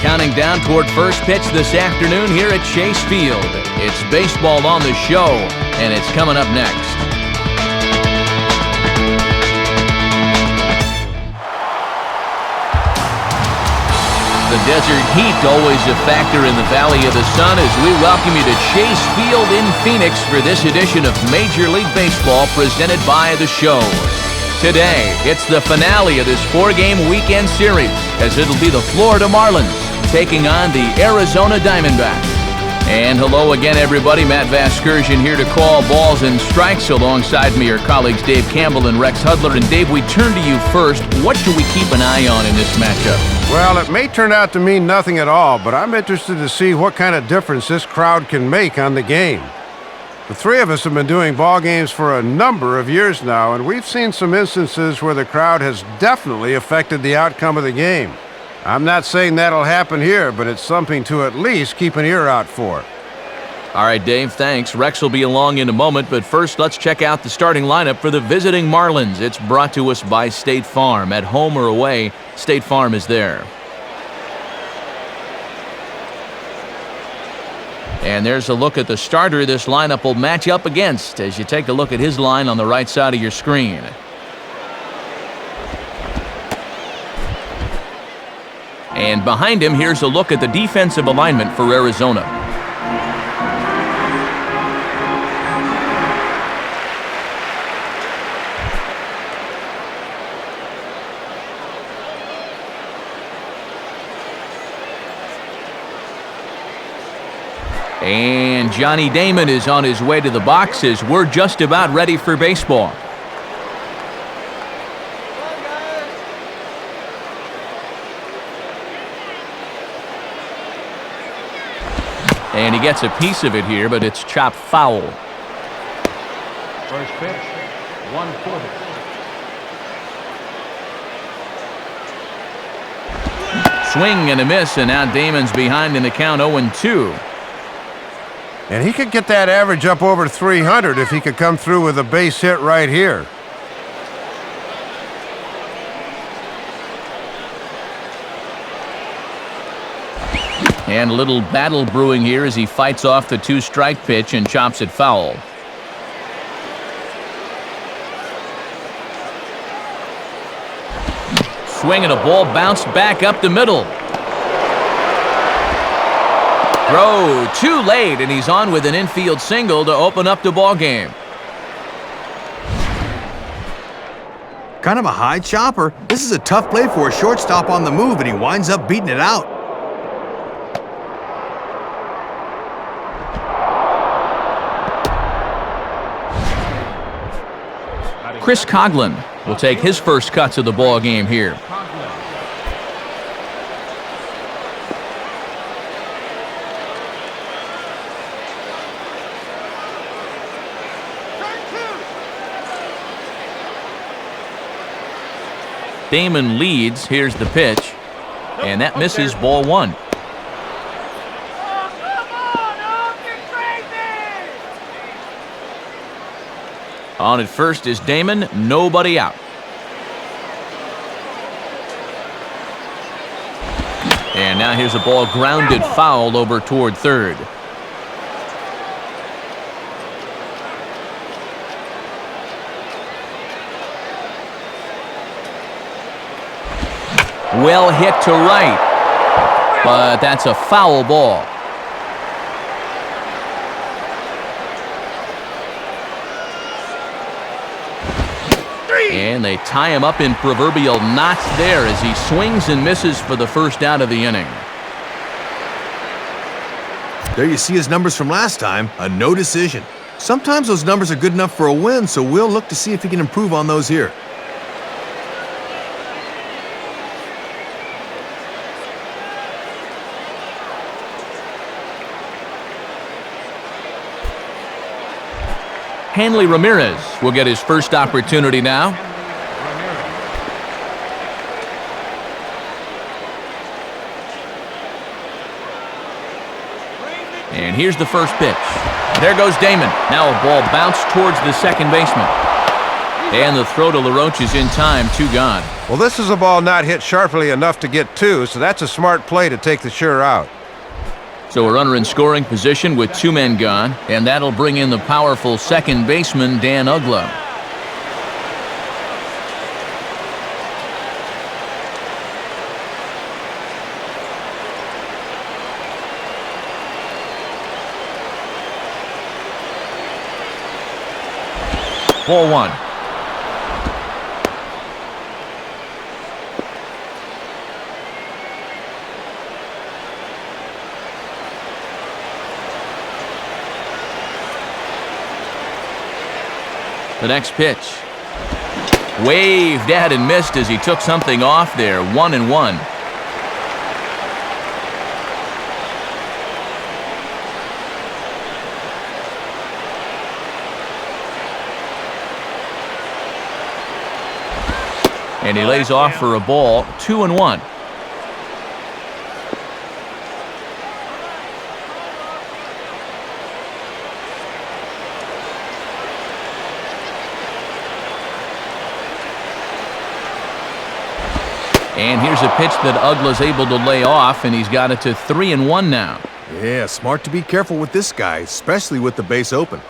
counting down toward first pitch this afternoon here at Chase Field. It's baseball on the show, and it's coming up next. The desert heat always a factor in the Valley of the Sun as we welcome you to Chase Field in Phoenix for this edition of Major League Baseball presented by The Show. Today, it's the finale of this four-game weekend series as it'll be the Florida Marlins taking on the Arizona Diamondbacks. And hello again, everybody. Matt Vasgersian here to call balls and strikes. Alongside me are colleagues Dave Campbell and Rex Hudler. And Dave, we turn to you first. What should we keep an eye on in this matchup? Well, it may turn out to mean nothing at all, but I'm interested to see what kind of difference this crowd can make on the game. The three of us have been doing ball games for a number of years now, and we've seen some instances where the crowd has definitely affected the outcome of the game. I'm not saying that'll happen here, but it's something to at least keep an ear out for. All right, Dave, thanks. Rex will be along in a moment, but first let's check out the starting lineup for the visiting Marlins. It's brought to us by State Farm. At home or away, State Farm is there. And there's a look at the starter this lineup will match up against as you take a look at his line on the right side of your screen. And behind him, here's a look at the defensive alignment for Arizona. And Johnny Damon is on his way to the box as we're just about ready for baseball. And he gets a piece of it here, but it's chopped foul. First pitch, 140. Swing and a miss, and now Damon's behind in the count 0-2. And he could get that average up over 300 if he could come through with a base hit right here. And a little battle brewing here as he fights off the two-strike pitch and chops it foul. Swing and a ball bounced back up the middle. Throw too late, and he's on with an infield single to open up the ball game. Kind of a high chopper. This is a tough play for a shortstop on the move, and he winds up beating it out. Chris Coughlin will take his first cuts of the ball game here. Damon leads. Here's the pitch, and that misses ball one. On at first is Damon, nobody out. And now here's a ball grounded foul over toward third. Well hit to right, but that's a foul ball. And they tie him up in proverbial knots there as he swings and misses for the first out of the inning. There you see his numbers from last time, a no decision. Sometimes those numbers are good enough for a win, so we'll look to see if he can improve on those here. Hanley Ramirez will get his first opportunity now. And here's the first pitch. There goes Damon. Now a ball bounced towards the second baseman. And the throw to LaRoche is in time, 2 gone. Well, this is a ball not hit sharply enough to get 2, so that's a smart play to take the sure out. So a runner in scoring position with 2 men gone, and that'll bring in the powerful second baseman, Dan Uggla. Ball 1. The next pitch. Waved at and missed as he took something off there. 1-1. And he lays off for a ball. 2-1. And here's a pitch that Uggla's able to lay off, and he's got it to 3-1 now. Yeah, smart to be careful with this guy, especially with the base open.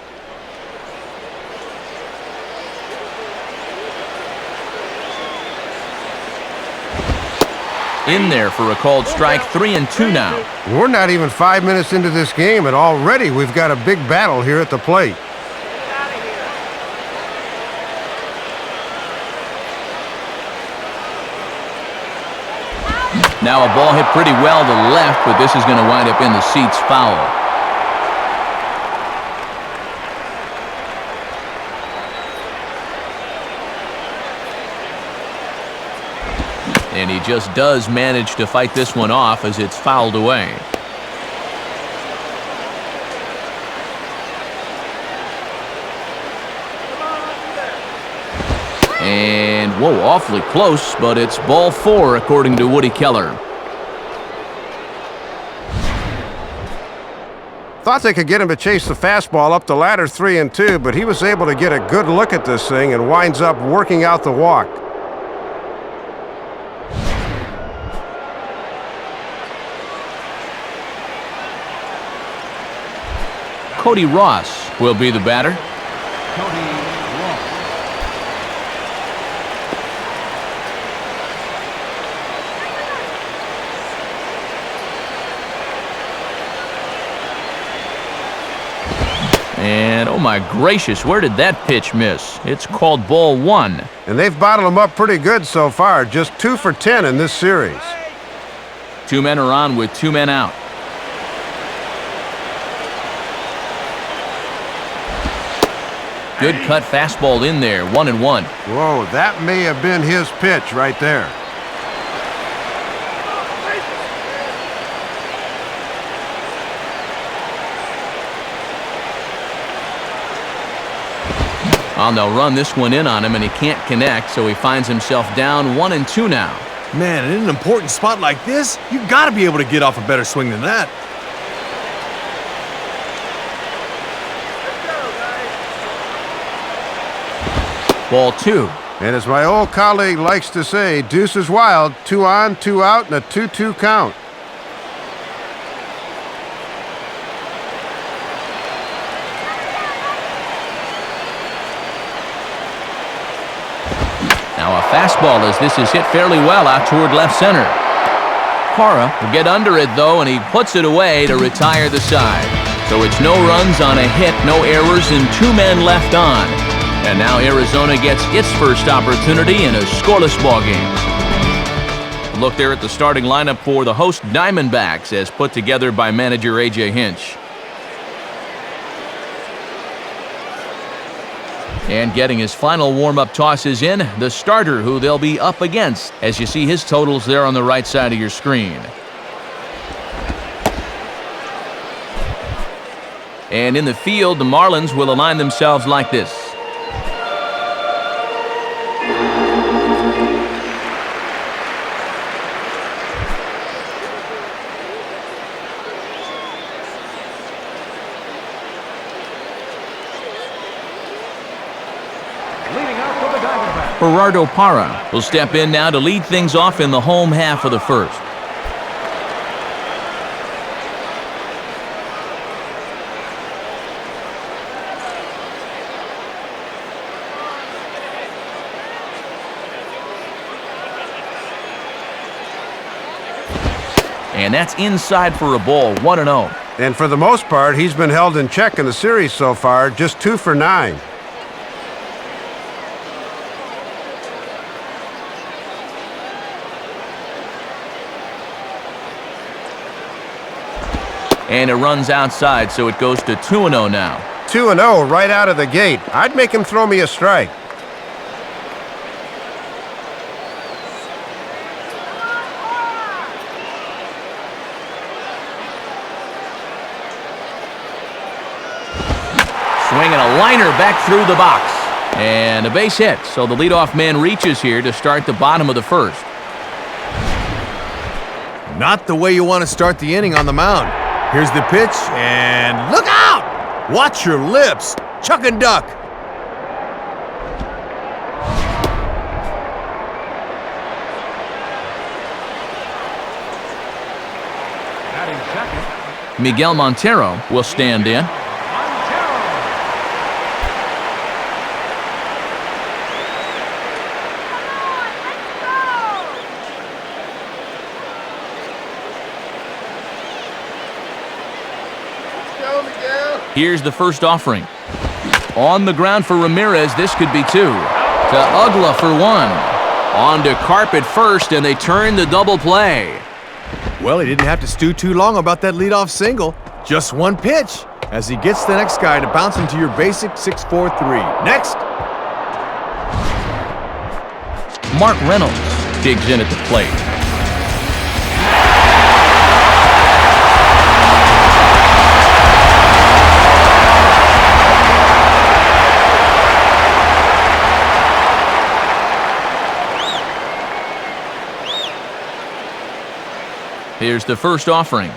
In there for a called strike. 3-2 now. We're not even 5 minutes into this game, and already we've got a big battle here at the plate. Now a ball hit pretty well to left, but this is going to wind up in the seats foul. And he just does manage to fight this one off as it's fouled away. And, whoa, awfully close, but it's ball 4 according to Woody Keller. Thought they could get him to chase the fastball up the ladder 3-2, but he was able to get a good look at this thing and winds up working out the walk. Cody Ross will be the batter. And, oh my gracious, where did that pitch miss? It's called ball 1. And they've bottled him up pretty good so far, just 2 for 10 in this series. 2 men are on with 2 men out. Good cut fastball in there, 1-1. Whoa, that may have been his pitch right there. Well, they'll run this one in on him, and he can't connect, so he finds himself down 1-2 now. Man, in an important spot like this, you've got to be able to get off a better swing than that. Ball 2. And as my old colleague likes to say, deuce is wild, 2 on, 2 out, and a 2-2 count. Now a fastball as this is hit fairly well out toward left center. Parra will get under it though, and he puts it away to retire the side. So it's no runs on a hit, no errors, and 2 men left on. And now Arizona gets its first opportunity in a scoreless ball game. A look there at the starting lineup for the host Diamondbacks as put together by manager A.J. Hinch. And getting his final warm-up tosses in, the starter who they'll be up against, as you see his totals there on the right side of your screen. And in the field, the Marlins will align themselves like this. Leading out for the Gerardo Parra will step in now to lead things off in the home half of the first. And that's inside for a ball, 1-0. And for the most part, he's been held in check in the series so far, just 2 for 9. And it runs outside, so it goes to 2-0 now. 2-0 right out of the gate. I'd make him throw me a strike. Swinging a liner back through the box. And a base hit, so the leadoff man reaches here to start the bottom of the first. Not the way you want to start the inning on the mound. Here's the pitch, and look out! Watch your lips. Chuck and duck. Miguel Montero will stand in. Here's the first offering. On the ground for Ramirez, this could be 2. To Ugla for 1. On to Carpet first, and they turn the double play. Well, he didn't have to stew too long about that leadoff single. Just one pitch as he gets the next guy to bounce into your basic 6-4-3. Next. Mark Reynolds digs in at the plate. Here's the first offering.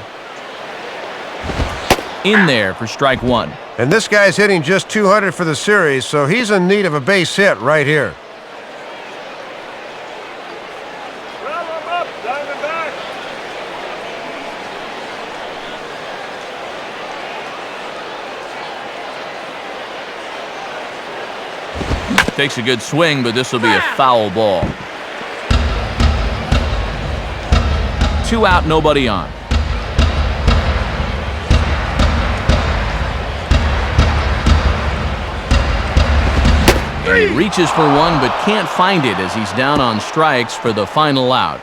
In there for strike 1. And this guy's hitting just 200 for the series, so he's in need of a base hit right here. Takes a good swing, but this will be a foul ball. 2 out, nobody on. And he reaches for one, but can't find it as he's down on strikes for the final out.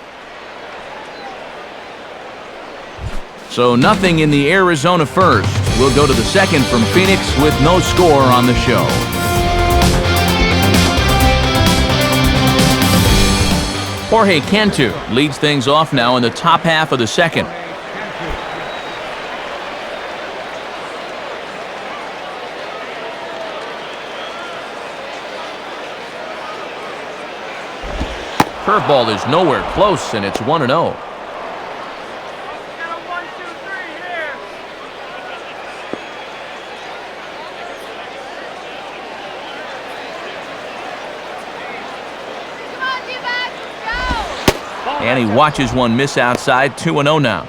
So nothing in the Arizona first. We'll go to the second from Phoenix with no score on the show. Jorge Cantu leads things off now in the top half of the second. Curveball is nowhere close, and it's 1-0. And he watches one miss outside, 2-0 now.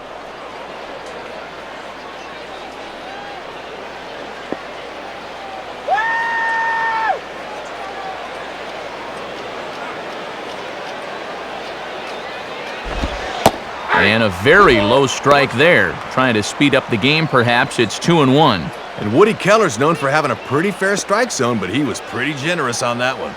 And a very low strike there. Trying to speed up the game, perhaps. It's 2-1. And Woody Keller's known for having a pretty fair strike zone, but he was pretty generous on that one.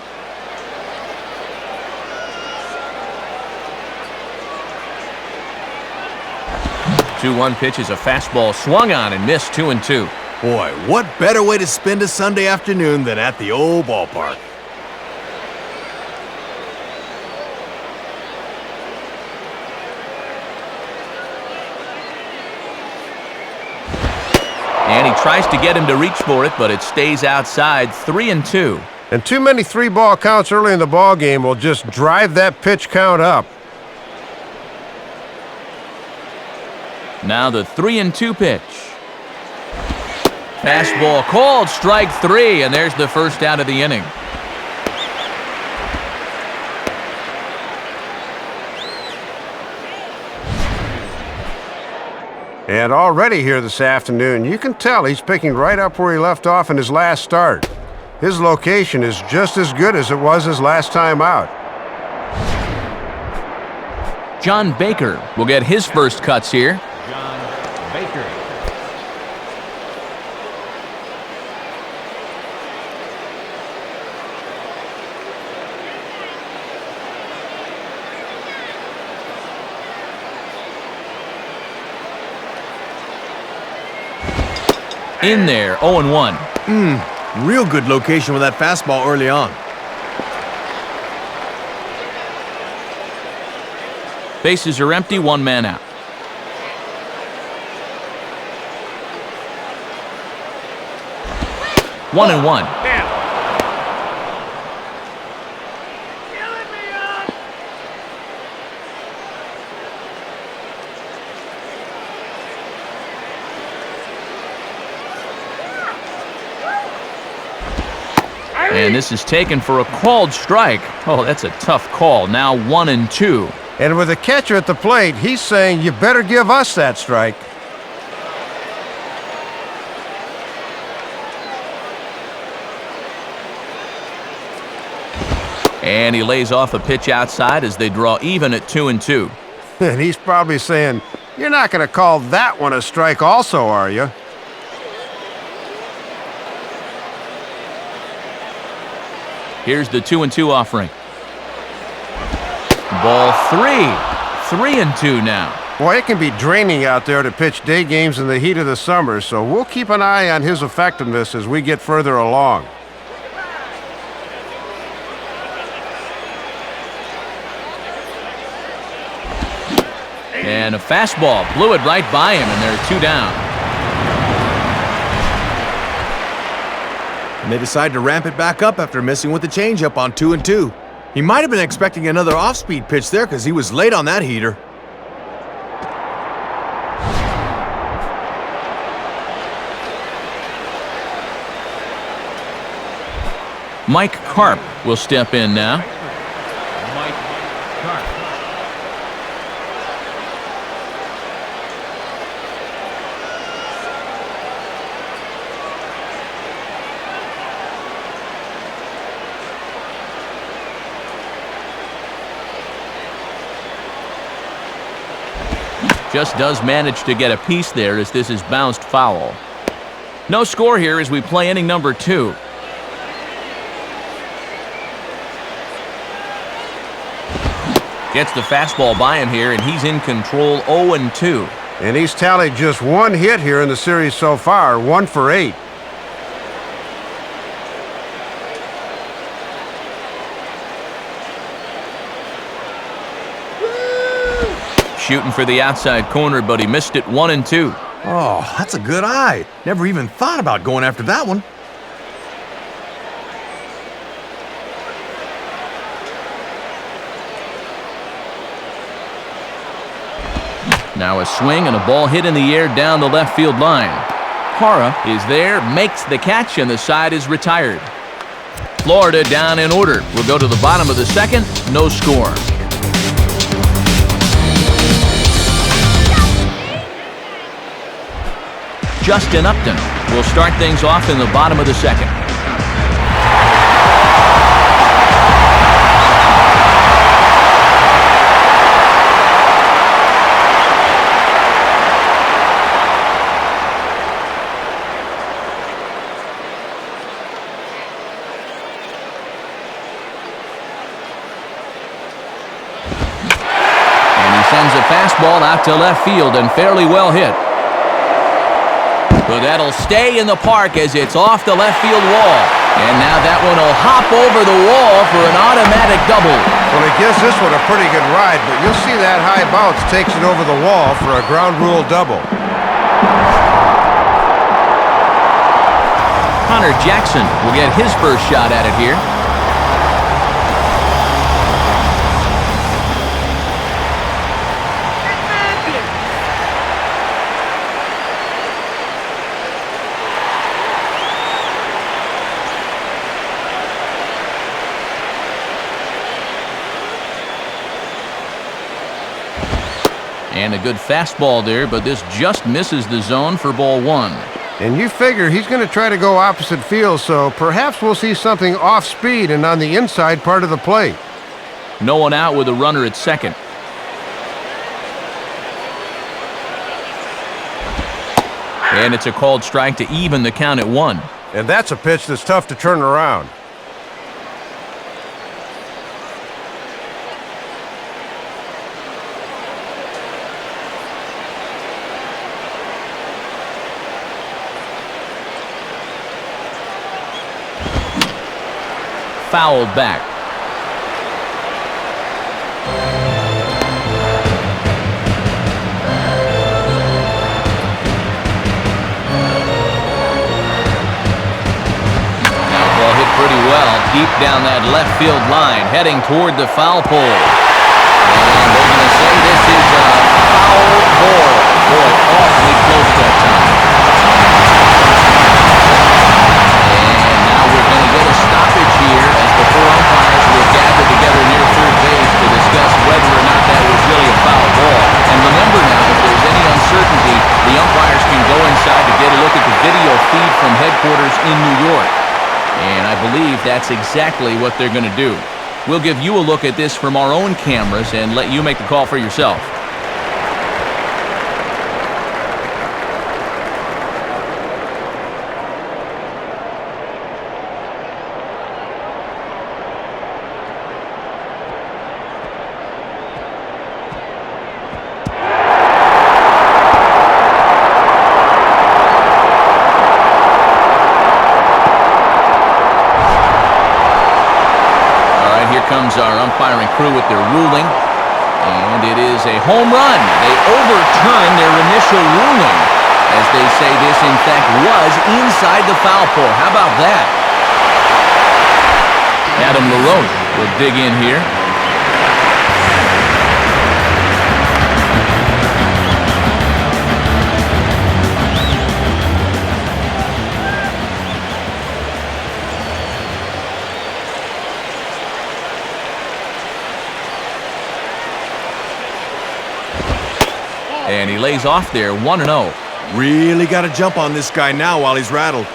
2-1 pitch is a fastball swung on and missed, 2-2. Boy, what better way to spend a Sunday afternoon than at the old ballpark? And he tries to get him to reach for it, but it stays outside, 3-2. And too many 3-ball counts early in the ball game will just drive that pitch count up. Now the 3-2 pitch. Fastball called, strike 3, and there's the first out of the inning. And already here this afternoon, you can tell he's picking right up where he left off in his last start. His location is just as good as it was his last time out. John Baker will get his first cuts here. John Baker. In there, 0-1. Real good location with that fastball early on. Bases are empty, one man out. One and one. And this is taken for a called strike. Oh, that's a tough call. Now 1-2. And with a catcher at the plate, he's saying, you better give us that strike. And he lays off a pitch outside as they draw even at 2-2. And he's probably saying, you're not going to call that one a strike also, are you? Here's the 2-2 offering. Ball 3-2 now. Boy, it can be draining out there to pitch day games in the heat of the summer, so we'll keep an eye on his effectiveness as we get further along. And a fastball blew it right by him, and they're 2 down. And they decide to ramp it back up after missing with the changeup on 2-2. He might have been expecting another off-speed pitch there because he was late on that heater. Mike Karp will step in now. Mike Karp. Just does manage to get a piece there as this is bounced foul. No score here as we play inning number 2. Gets the fastball by him here, and he's in control 0-2. And he's tallied just one hit here in the series so far, 1 for 8. Shooting for the outside corner, but he missed it 1-2. Oh, that's a good eye. Never even thought about going after that one. Now a swing and a ball hit in the air down the left field line. Hara is there, makes the catch, and the side is retired. Florida down in order. We'll go to the bottom of the second, no score. Justin Upton will start things off in the bottom of the second. And he sends a fastball out to left field and fairly well hit. But that'll stay in the park as it's off the left field wall. And now that one will hop over the wall for an automatic double. Well, he gives this one a pretty good ride, but you'll see that high bounce takes it over the wall for a ground rule double. Connor Jackson will get his first shot at it here. And a a good fastball there, but this just misses the zone for ball one. And you figure he's going to try to go opposite field, so perhaps we'll see something off speed and on the inside part of the plate. No one out with a runner at second. And it's a called strike to even the count at 1. And that's a pitch that's tough to turn around. Fouled back. Pretty well deep down that left field line, heading toward the foul pole. And they're going to say this is a foul ball. Boy, awfully close that time. And now we're going to get a stoppage here as the 4 umpires will gather together near third base to discuss whether or not that was really a foul ball. And remember now, if there's any uncertainty, the umpires can go inside to get a look at the video feed from headquarters in New York. And I believe that's exactly what they're going to do. We'll give you a look at this from our own cameras and let you make the call for yourself. Comes our umpiring crew with their ruling, and it is a home run. They overturn their initial ruling as they say this in fact was inside the foul pole. How about that? Adam LaRoche will dig in here. And he lays off there, 1-0. Really got to jump on this guy now while he's rattled.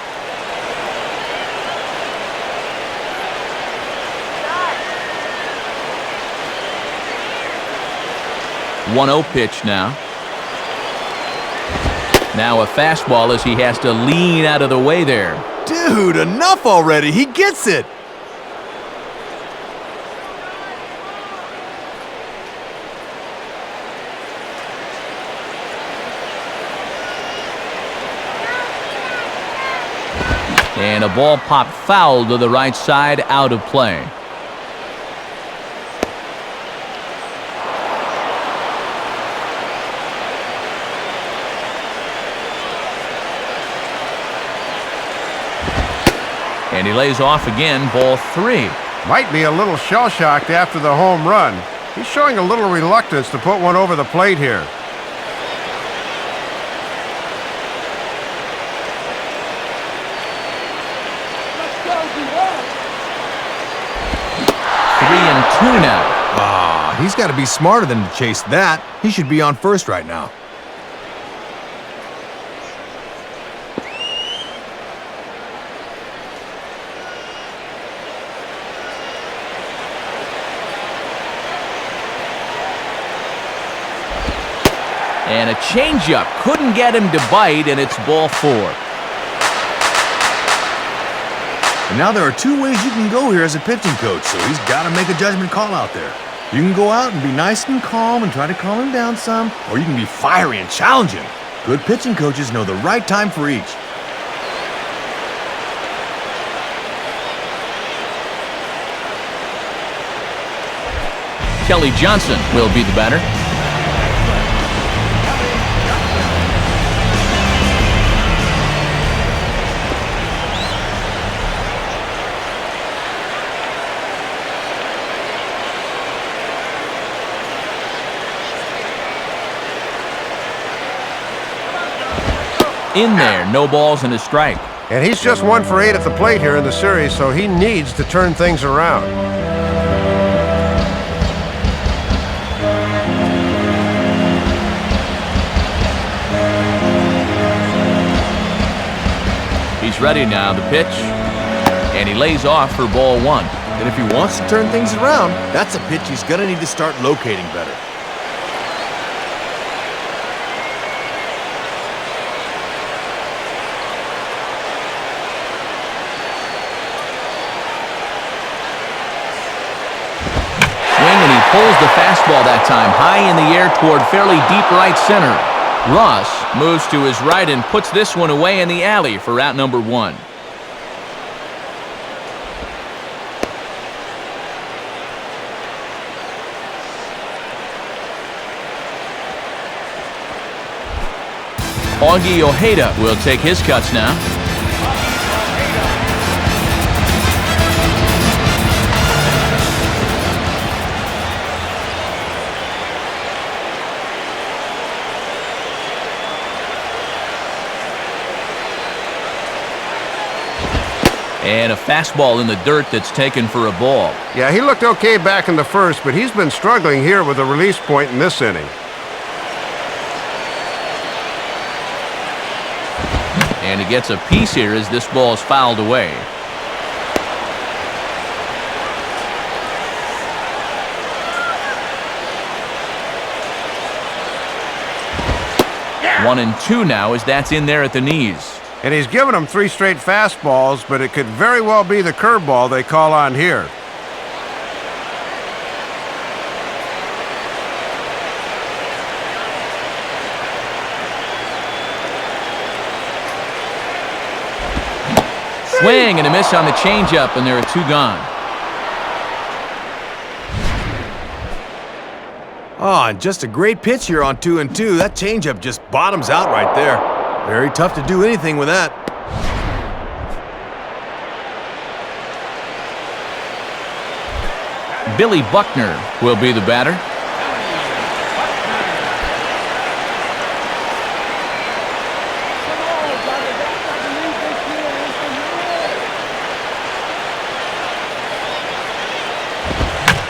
.1-0 pitch now. Now a fastball as he has to lean out of the way there. Dude, enough already. He gets it. And a ball popped foul to the right side, out of play. And he lays off again, ball 3. Might be a little shell-shocked after the home run. He's showing a little reluctance to put one over the plate here. Now. He's got to be smarter than to chase that. He should be on first right now. And a changeup couldn't get him to bite, and it's ball 4. And now there are 2 ways you can go here as a pitching coach, so he's got to make a judgment call out there. You can go out and be nice and calm and try to calm him down some, or you can be fiery and challenge him. Good pitching coaches know the right time for each. Kelly Johnson will be the batter. In there, no balls and a strike. And he's just 1 for 8 at the plate here in the series, so he needs to turn things around. ready now. The pitch. And he lays off for ball one. And if he wants to turn things around, that's a pitch he's going to need to start locating better. And he pulls the fastball that time high in the air toward fairly deep right center. Ross moves to his right and puts this one away in the alley for out number one. Augie Ojeda will take his cuts now. And a fastball in the dirt that's taken for a ball. Yeah, he looked okay back in the first, but he's been struggling here with a release point in this inning. And he gets a piece here as this ball is fouled away. Yeah. 1-2 now as that's in there at the knees. And he's given him 3 straight fastballs, but it could very well be the curveball they call on here. Swing and a miss on the changeup, and there are 2 gone. Oh, and just a great pitch here on 2-2. That changeup just bottoms out right there. Very tough to do anything with that. Billy Buckner will be the batter.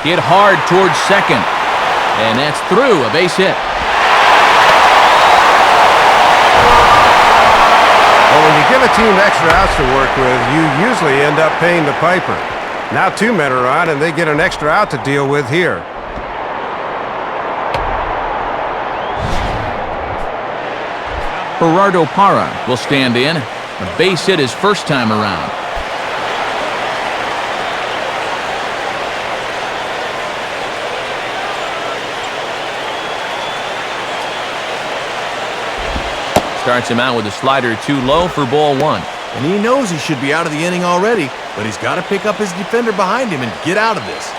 Hit hard towards second. And that's through, a base hit. Well, when you give a team extra outs to work with, you usually end up paying the piper. Now 2 men are on, and they get an extra out to deal with here. Gerardo Parra will stand in. A base hit his first time around. Starts him out with a slider too low for ball one. And he knows he should be out of the inning already, but he's got to pick up his defender behind him and get out of this.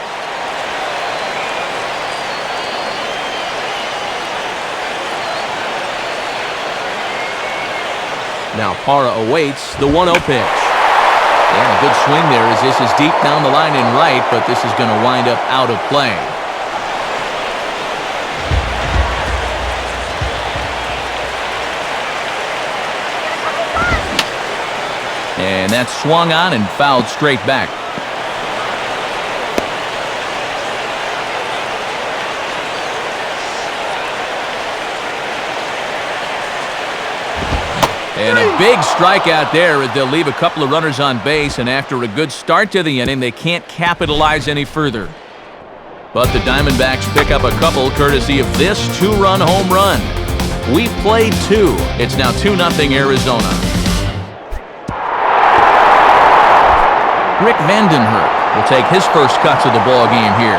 Now Parra awaits the 1-0 pitch. Yeah, a good swing there as this is deep down the line in right, but this is going to wind up out of play. And that's swung on and fouled straight back. And a big strikeout there as they'll leave a couple of runners on base, and after a good start to the inning, they can't capitalize any further. But the Diamondbacks pick up a couple courtesy of this 2-run home run. We played 2. It's now 2-0 Arizona. Rick Vandenhert will take his first cuts of the ball game here.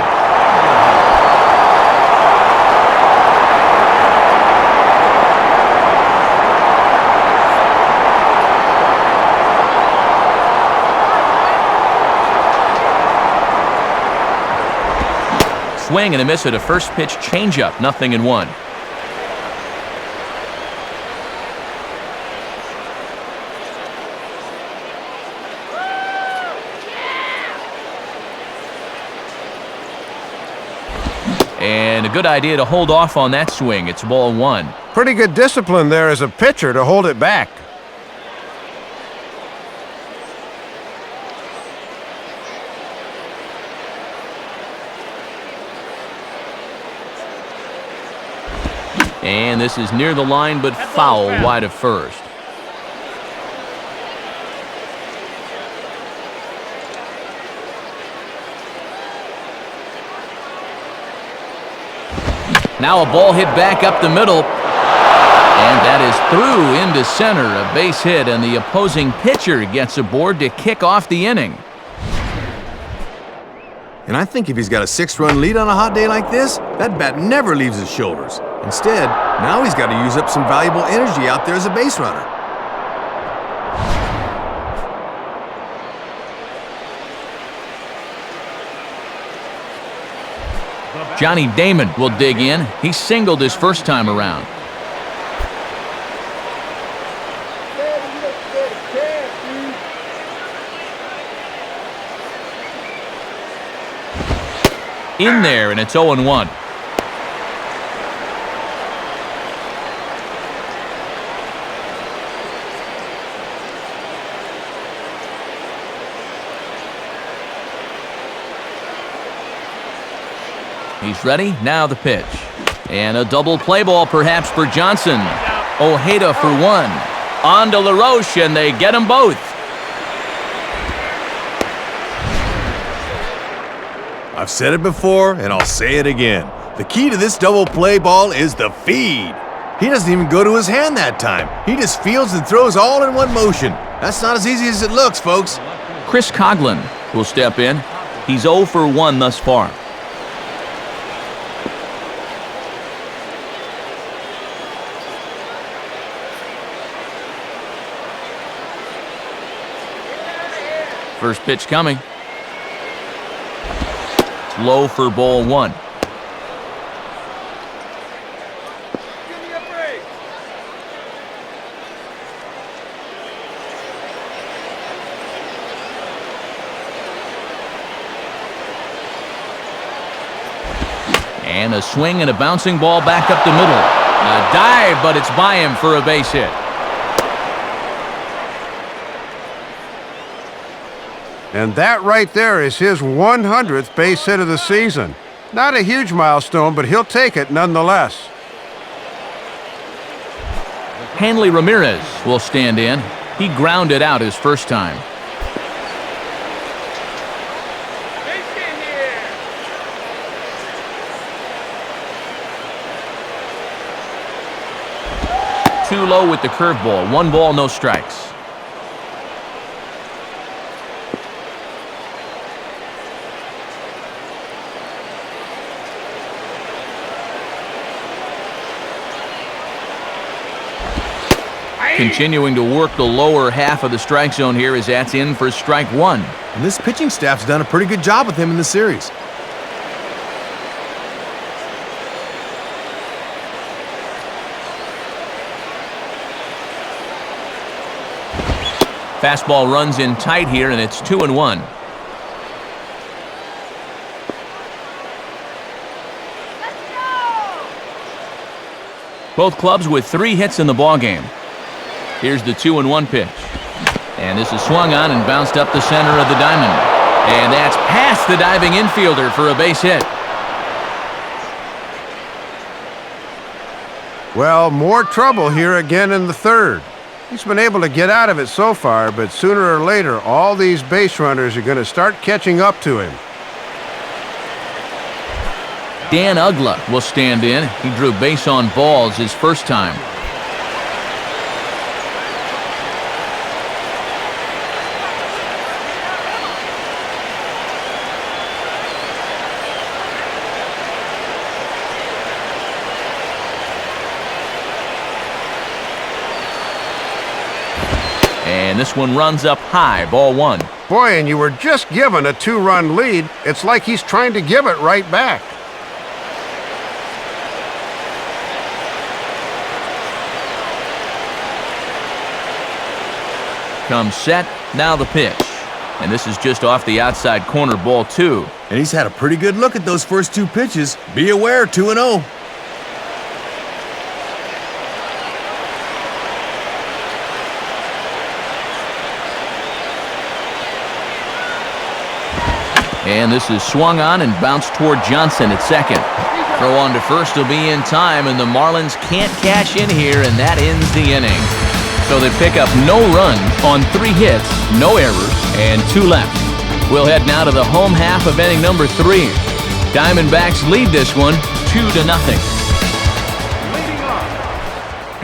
Swing and a miss at a first pitch changeup, 0-1. And a good idea to hold off on that swing. It's ball one. Pretty good discipline there as a pitcher to hold it back. And this is near the line, but foul wide of first. Now a ball hit back up the middle. And that is through into center, a base hit, and the opposing pitcher gets aboard to kick off the inning. And I think if he's got a 6-run lead on a hot day like this, that bat never leaves his shoulders. Instead, now he's got to use up some valuable energy out there as a base runner. Johnny Damon will dig in. He singled his first time around. In there, and it's 0-1. He's ready. Now the pitch. And a double play ball perhaps for Johnson. Ojeda for one. On to LaRoche, and they get them both. I've said it before, and I'll say it again. The key to this double play ball is the feed. He doesn't even go to his hand that time. He just fields and throws all in one motion. That's not as easy as it looks, folks. Chris Coughlin will step in. He's 0 for 1 thus far. First pitch coming. Low for ball 1. And a swing and a bouncing ball back up the middle. A dive, but it's by him for a base hit. And that right there is his 100th base hit of the season. Not a huge milestone, but he'll take it nonetheless. Hanley Ramirez will stand in. He grounded out his first time. Too low with the curveball. 1 ball, no strikes. Continuing to work the lower half of the strike zone here as that's in for strike 1. And this pitching staff's done a pretty good job with him in the series. Fastball runs in tight here, and it's 2-1. Both clubs with 3 hits in the ballgame. Here's the 2-1 pitch. And this is swung on and bounced up the center of the diamond. And that's past the diving infielder for a base hit. Well, more trouble here again in the third. He's been able to get out of it so far, but sooner or later, all these base runners are going to start catching up to him. Dan Ugla will stand in. He drew base on balls his first time. And this one runs up high, ball 1. Boy, and you were just given a 2-run lead. It's like he's trying to give it right back. Comes set, now the pitch. And this is just off the outside corner, ball 2. And he's had a pretty good look at those first 2 pitches. Be aware, 2-0. And this is swung on and bounced toward Johnson at second. Throw on to first will be in time, and the Marlins can't cash in here, and that ends the inning. So they pick up no runs on 3 hits, no errors, and 2 left. We'll head now to the home half of inning number 3. Diamondbacks lead this one 2-0.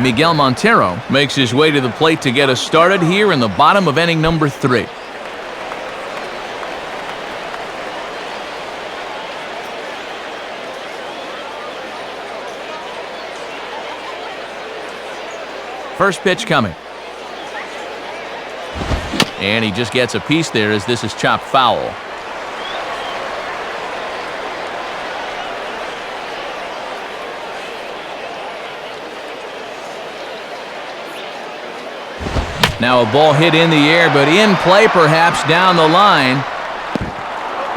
Miguel Montero makes his way to the plate to get us started here in the bottom of inning number 3. First pitch coming. And he just gets a piece there as this is chopped foul. Now a ball hit in the air, but in play perhaps down the line.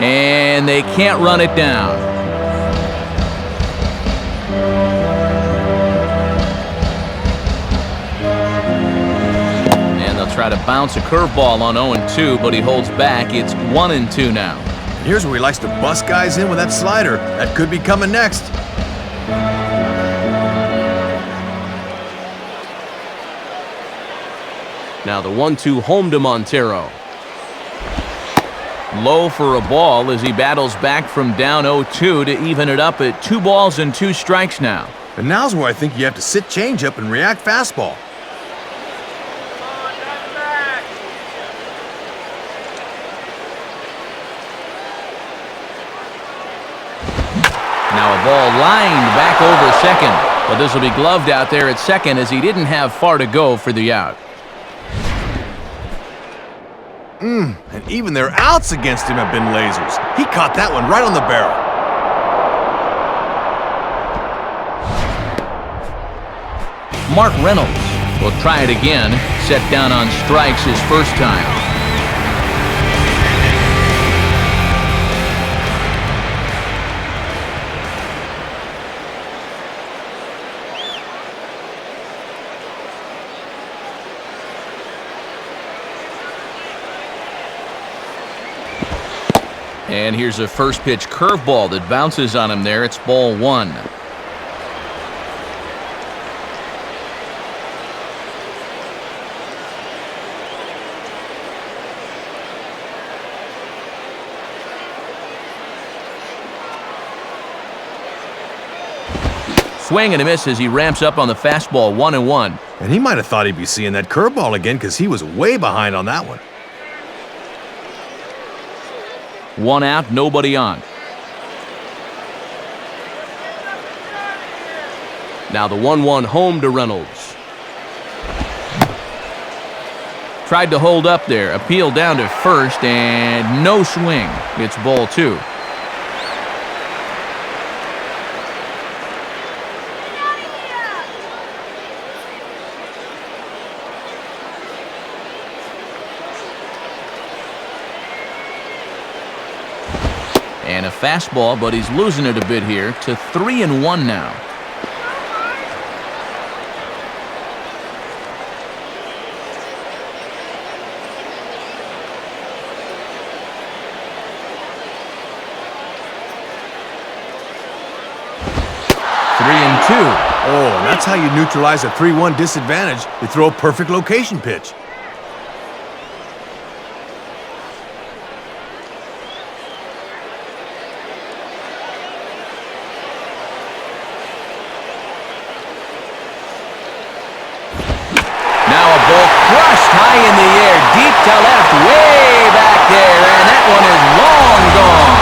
And they can't run it down. Try to bounce a curveball on 0-2, but he holds back. It's 1-2 now. Here's where he likes to bust guys in with that slider. That could be coming next. Now the 1-2 home to Montero. Low for a ball as he battles back from down 0-2 to even it up at 2 balls and 2 strikes now. And now's where I think you have to sit changeup and react fastball. Now a ball lined back over second, but this will be gloved out there at second as he didn't have far to go for the out. And even their outs against him have been lasers. He caught that one right on the barrel. Mark Reynolds will try it again, set down on strikes his first time. And here's a first pitch curveball that bounces on him there. It's ball 1. Swing and a miss as he ramps up on the fastball 1-1. And he might have thought he'd be seeing that curveball again because he was way behind on that one. 1 out, nobody on. Now the 1-1 home to Reynolds. Tried to hold up there, appeal down to first, and no swing. It's ball 2. And a fastball, but he's losing it a bit here to 3-1 now. Oh, and that's how you neutralize a 3-1 disadvantage. You throw a perfect location pitch. Now a ball crushed high in the air, deep to left, way back there, and that one is long gone.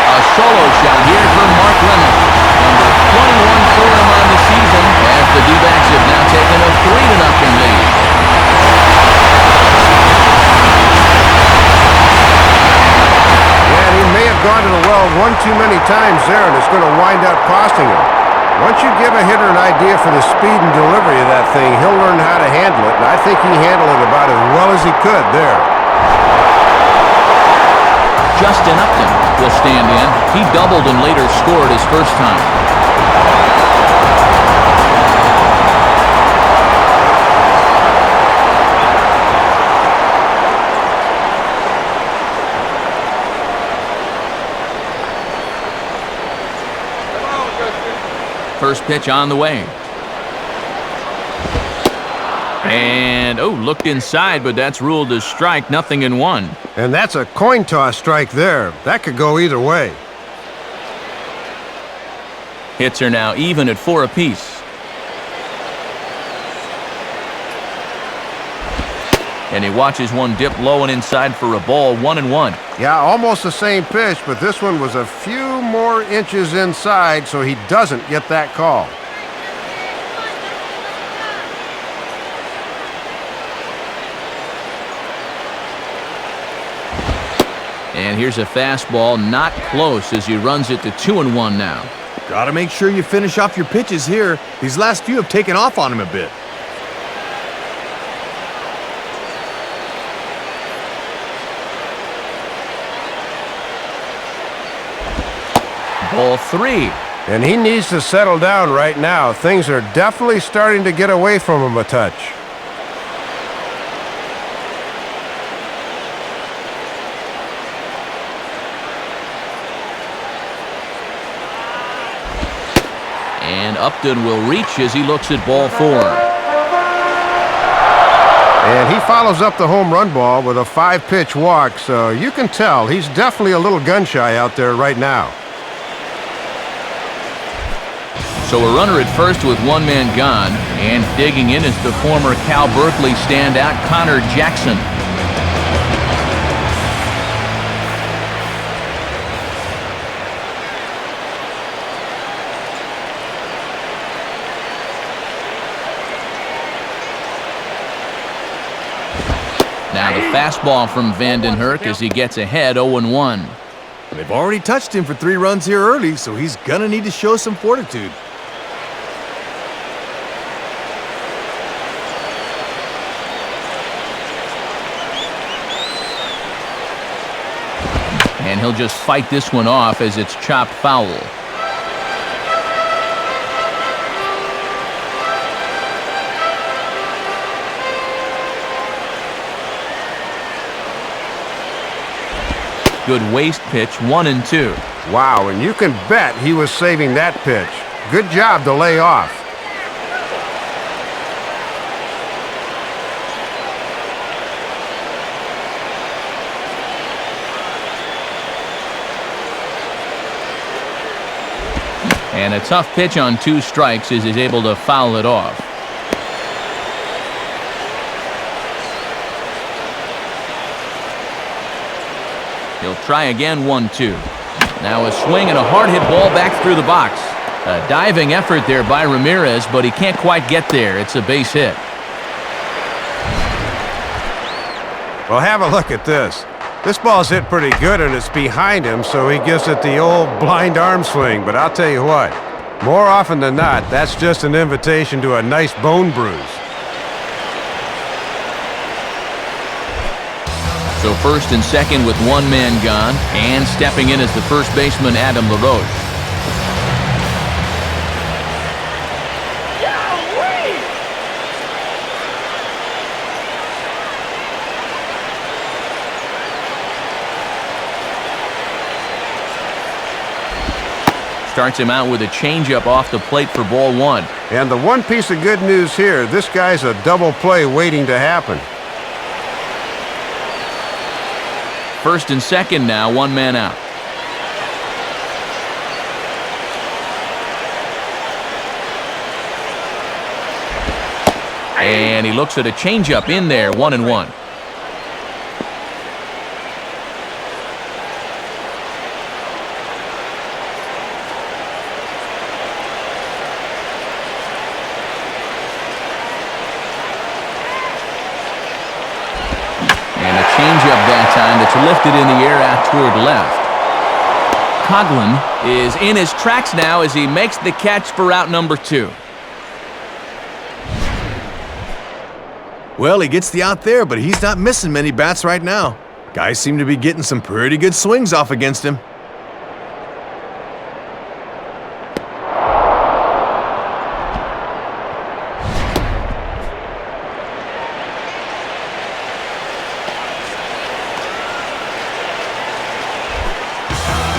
A solo shot here for Mark Reynolds. Number 21 for him on the season as the D-backs have now taken a 3-0 lead. Yeah, he may have gone to the well one too many times there, and it's going to wind up costing him. Once you give a hitter an idea for the speed and delivery of that thing, he'll learn how to handle it, and I think he handled it about as well as he could there. Justin Upton will stand in. He doubled and later scored his first time. First pitch on the way. And, looked inside, but that's ruled as strike, 0-1. And that's a coin toss strike there. That could go either way. Hits are now even at 4 apiece. And he watches one dip low and inside for a ball, 1-1. Yeah, almost the same pitch, but this one was a few more inches inside, so he doesn't get that call. And here's a fastball, not close, as he runs it to 2-1 now. Gotta make sure you finish off your pitches here. These last few have taken off on him a bit. Ball 3. And he needs to settle down right now. Things are definitely starting to get away from him a touch. And Upton will reach as he looks at ball 4. And he follows up the home run ball with a 5-pitch walk, so you can tell he's definitely a little gun-shy out there right now. So a runner at first with one man gone, and digging in is the former Cal Berkeley standout Connor Jackson. Now the fastball from Vandenherk as he gets ahead 0-1. They've already touched him for 3 runs here early, so he's gonna need to show some fortitude. And he'll just fight this one off as it's chopped foul. Good waist pitch, 1-2. Wow, and you can bet he was saving that pitch. Good job to lay off. And a tough pitch on 2 strikes as he's able to foul it off. He'll try again, 1-2. Now a swing and a hard hit ball back through the box. A diving effort there by Ramirez, but he can't quite get there. It's a base hit. Well, have a look at this. This ball's hit pretty good, and it's behind him, so he gives it the old blind arm swing. But I'll tell you what, more often than not, that's just an invitation to a nice bone bruise. So first and second with one man gone, and stepping in as the first baseman, Adam LaRoche. Starts him out with a changeup off the plate for ball 1. And the one piece of good news here, this guy's a double play waiting to happen. First and second now, one man out. And he looks at a changeup in there, 1-1. Changeup that time that's lifted in the air out toward left. Coughlin is in his tracks now as he makes the catch for out number 2. Well, he gets the out there, but he's not missing many bats right now. Guys seem to be getting some pretty good swings off against him.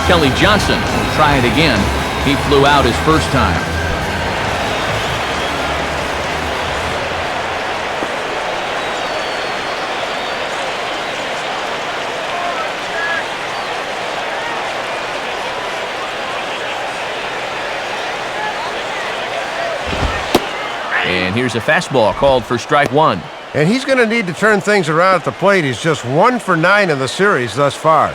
Kelly Johnson will try it again. He flew out his first time. And here's a fastball called for strike one. And he's going to need to turn things around at the plate. He's just 1 for 9 in the series thus far.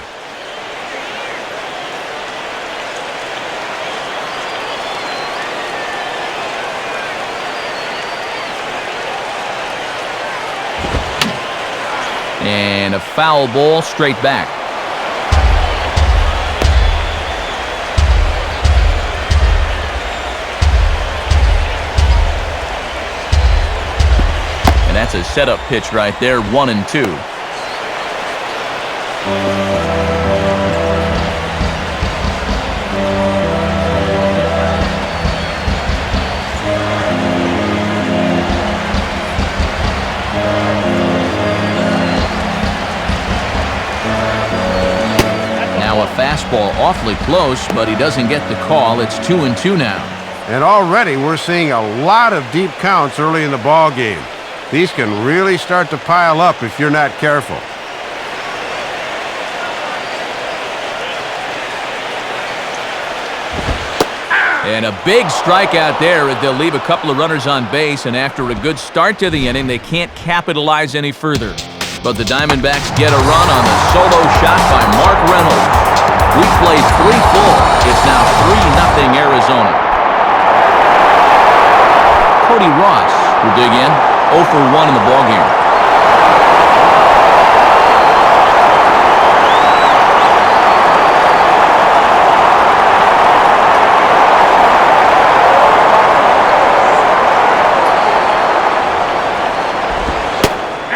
And a foul ball straight back. And that's a setup pitch right there, 1-2. Now a fastball awfully close, but he doesn't get the call. It's 2-2 now. And already we're seeing a lot of deep counts early in the ball game. These can really start to pile up if you're not careful. And a big strikeout there. They'll leave a couple of runners on base, and after a good start to the inning, they can't capitalize any further. But the Diamondbacks get a run on the solo shot by Mark Reynolds. We played 3 full. It's now 3-0 Arizona. Cody Ross will dig in. 0 for 1 in the ballgame.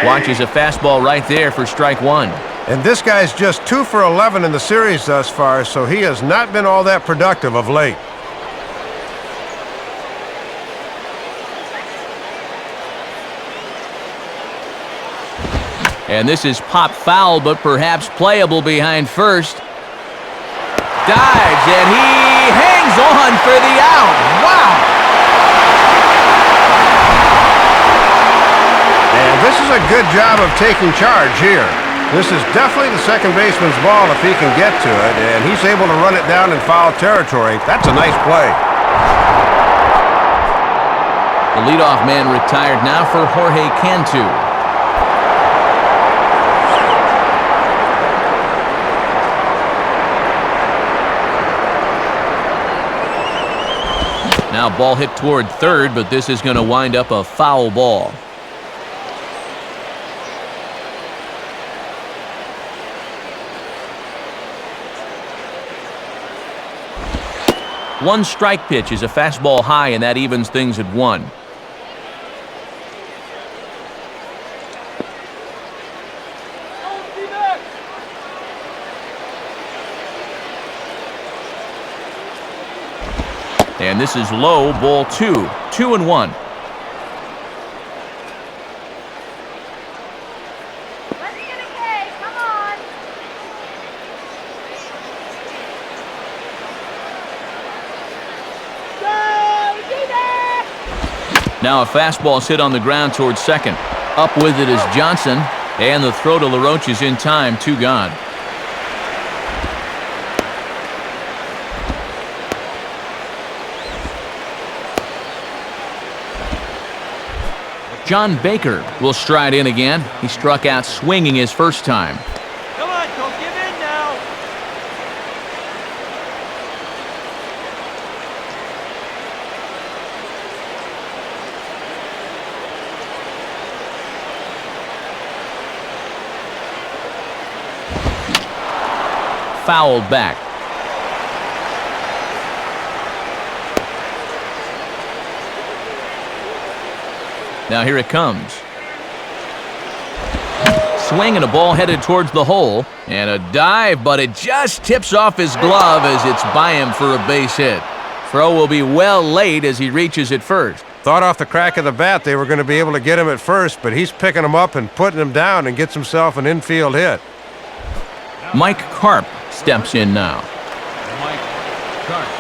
Watches a fastball right there for strike one. And this guy's just 2 for 11 in the series thus far, so he has not been all that productive of late. And this is pop foul, but perhaps playable behind first. Dives, and he hangs on for the out. Wow! And this is a good job of taking charge here. This is definitely the second baseman's ball if he can get to it, and he's able to run it down in foul territory. That's a nice play. The leadoff man retired now for Jorge Cantu. Now ball hit toward third, but this is going to wind up a foul ball. One strike pitch is a fastball high, and that evens things at 1. And this is low, ball 2. 2-1. Let's get a K. Come on. Now a fastball is hit on the ground towards second. Up with it is Johnson, and the throw to LaRoche is in time. 2 gone. John Baker will stride in again. He struck out swinging his first time. Come on, don't give in now. Fouled back. Now here it comes. Swing and a ball headed towards the hole. And a dive, but it just tips off his glove as it's by him for a base hit. Throw will be well late as he reaches it first. Thought off the crack of the bat they were going to be able to get him at first, but he's picking him up and putting him down and gets himself an infield hit. Mike Karp steps in now. Mike Carter.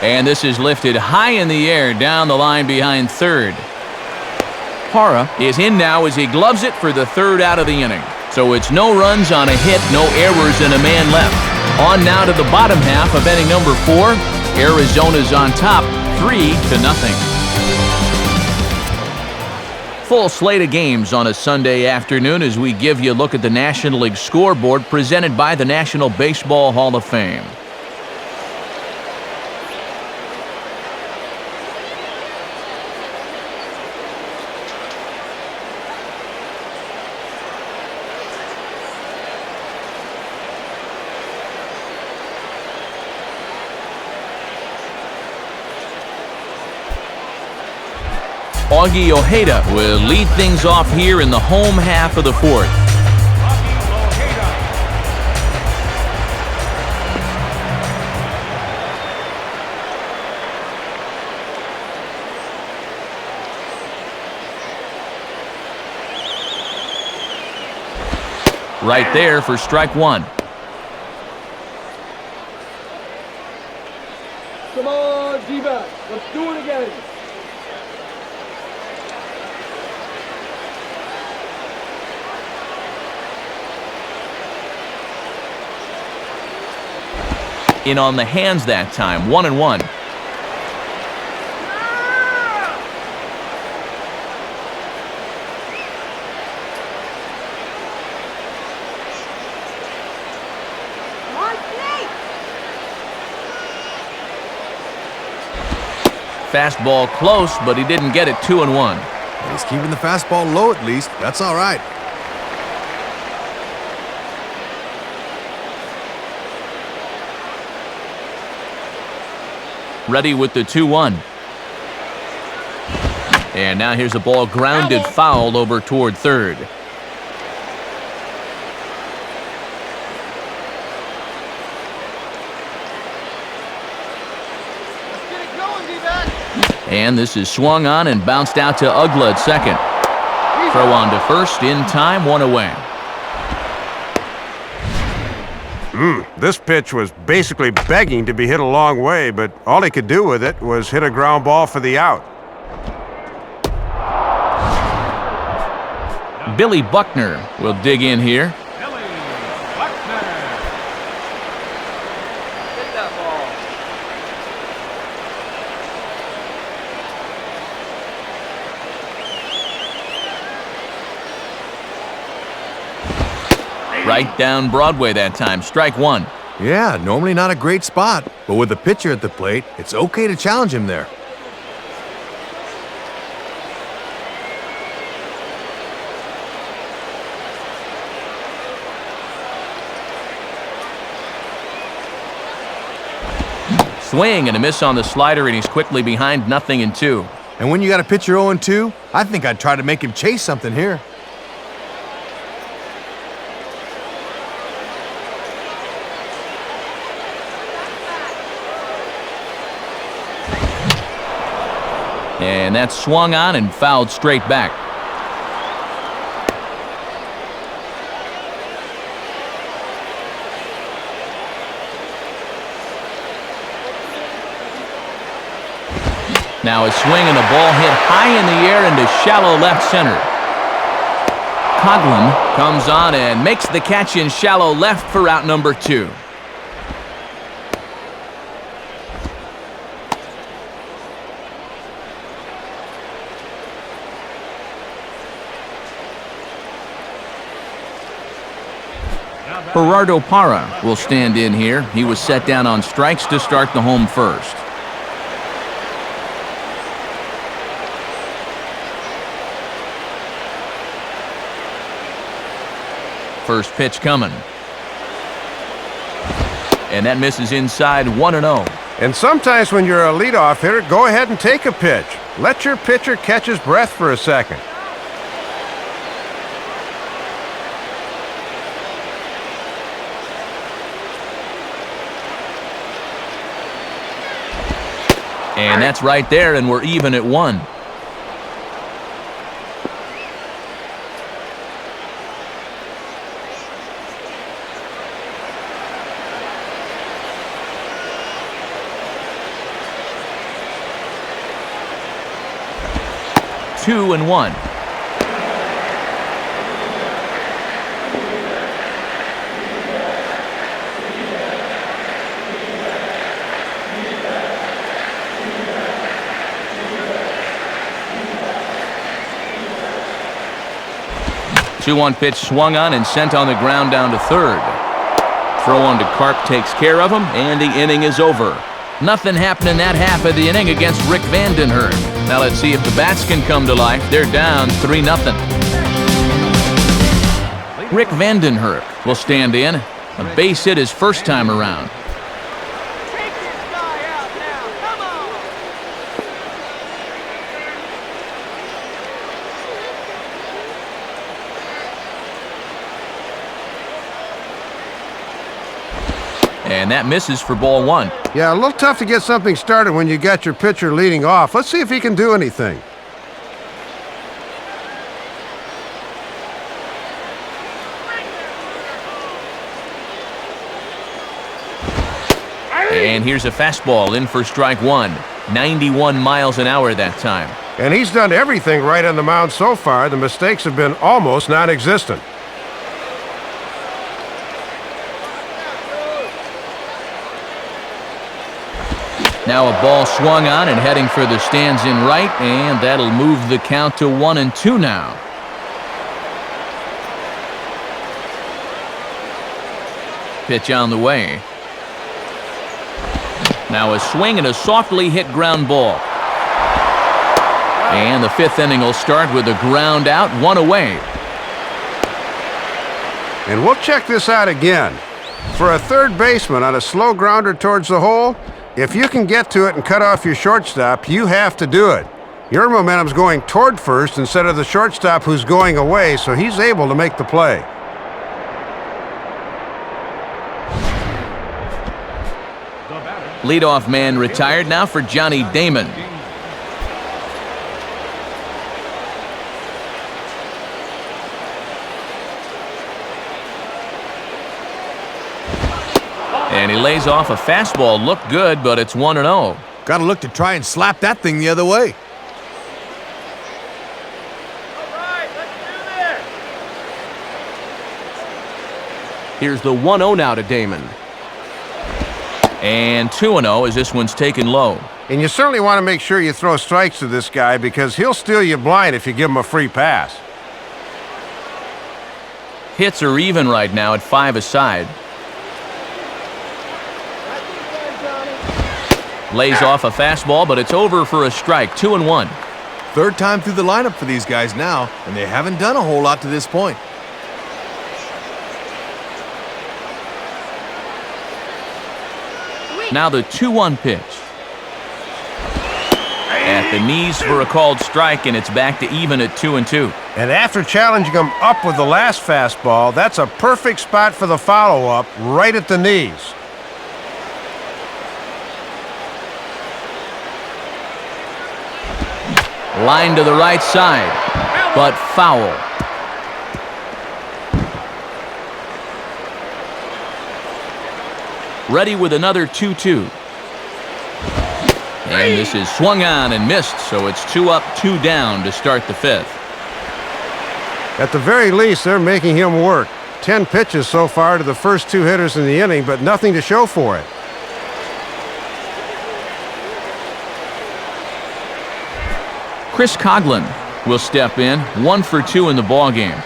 And this is lifted high in the air down the line behind third. Parra is in now as he gloves it for the third out of the inning. So it's no runs on a hit, no errors, and a man left. On now to the bottom half of inning number 4. Arizona's on top, 3-0. Full slate of games on a Sunday afternoon as we give you a look at the National League scoreboard presented by the National Baseball Hall of Fame. Augie Ojeda will lead things off here in the home half of the 4th. Right there for strike 1. Come on, D-back. Let's do it again. In on the hands that time, 1-1. Fastball close, but he didn't get it. 2-1. He's keeping the fastball low at least. That's all right. Ready with the 2-1. And now here's a ball grounded foul over toward third. Let's get it going, D-back. And this is swung on and bounced out to Ugla at second. Throw on to first in time, 1 away. This pitch was basically begging to be hit a long way, but all he could do with it was hit a ground ball for the out. Billy Buckner will dig in here. Billy Buckner. Get that ball. Right down Broadway that time, strike 1. Yeah, normally not a great spot, but with the pitcher at the plate, it's okay to challenge him there. Swing and a miss on the slider, and he's quickly behind 0-2. And when you got a pitcher 0-2, I think I'd try to make him chase something here. And that's swung on and fouled straight back. Now a swing and a ball hit high in the air into shallow left center. Coughlin comes on and makes the catch in shallow left for out number 2. Gerardo Parra will stand in here. He was set down on strikes to start the home first. First pitch coming. And that misses inside, 1-0. And sometimes when you're a leadoff hitter, go ahead and take a pitch. Let your pitcher catch his breath for a second. And that's right there, and we're even at 1. 2-1. Two-one pitch swung on and sent on the ground down to third. Throw on to Karp takes care of him, and the inning is over. Nothing happened in that half of the inning against Rick Vandenhurst. Now let's see if the bats can come to life. They're down 3-0. Rick Vandenhurst will stand in. A base hit his first time around. Take this guy out now. Come on. And that misses for ball one. Yeah, a little tough to get something started when you got your pitcher leading off. Let's see if he can do anything. And here's a fastball in for strike one. 91 miles an hour that time. And he's done everything right on the mound so far. The mistakes have been almost non-existent. Now a ball swung on and heading for the stands in right, and that'll move the count to 1-2 now. Pitch on the way. Now a swing and a softly hit ground ball. And the fifth inning will start with a ground out, one away. And we'll check this out again. For a third baseman on a slow grounder towards the hole, if you can get to it and cut off your shortstop, you have to do it. Your momentum's going toward first instead of the shortstop who's going away, so he's able to make the play. Leadoff man retired now for Johnny Damon. And he lays off a fastball. Looked good, but it's 1-0. Got to look to try and slap that thing the other way. All right, let's do this. Here's the 1-0 now to Damon. And 2-0 as this one's taken low. And you certainly want to make sure you throw strikes to this guy because he'll steal you blind if you give him a free pass. Hits are even right now at 5 aside. Lays off a fastball, but it's over for a strike. 2-1. Third time through the lineup for these guys now, and they haven't done a whole lot to this point. Now the 2-1 pitch. At the knees for a called strike, and it's back to even at 2-2. And after challenging him up with the last fastball, that's a perfect spot for the follow-up, right at the knees. Line to the right side, but foul. Ready with another 2-2. And this is swung on and missed, so it's 2 up, 2 down to start the fifth. At the very least, they're making him work. 10 pitches so far to the first 2 hitters in the inning, but nothing to show for it. Chris Coughlin will step in, 1 for 2 in the ballgame.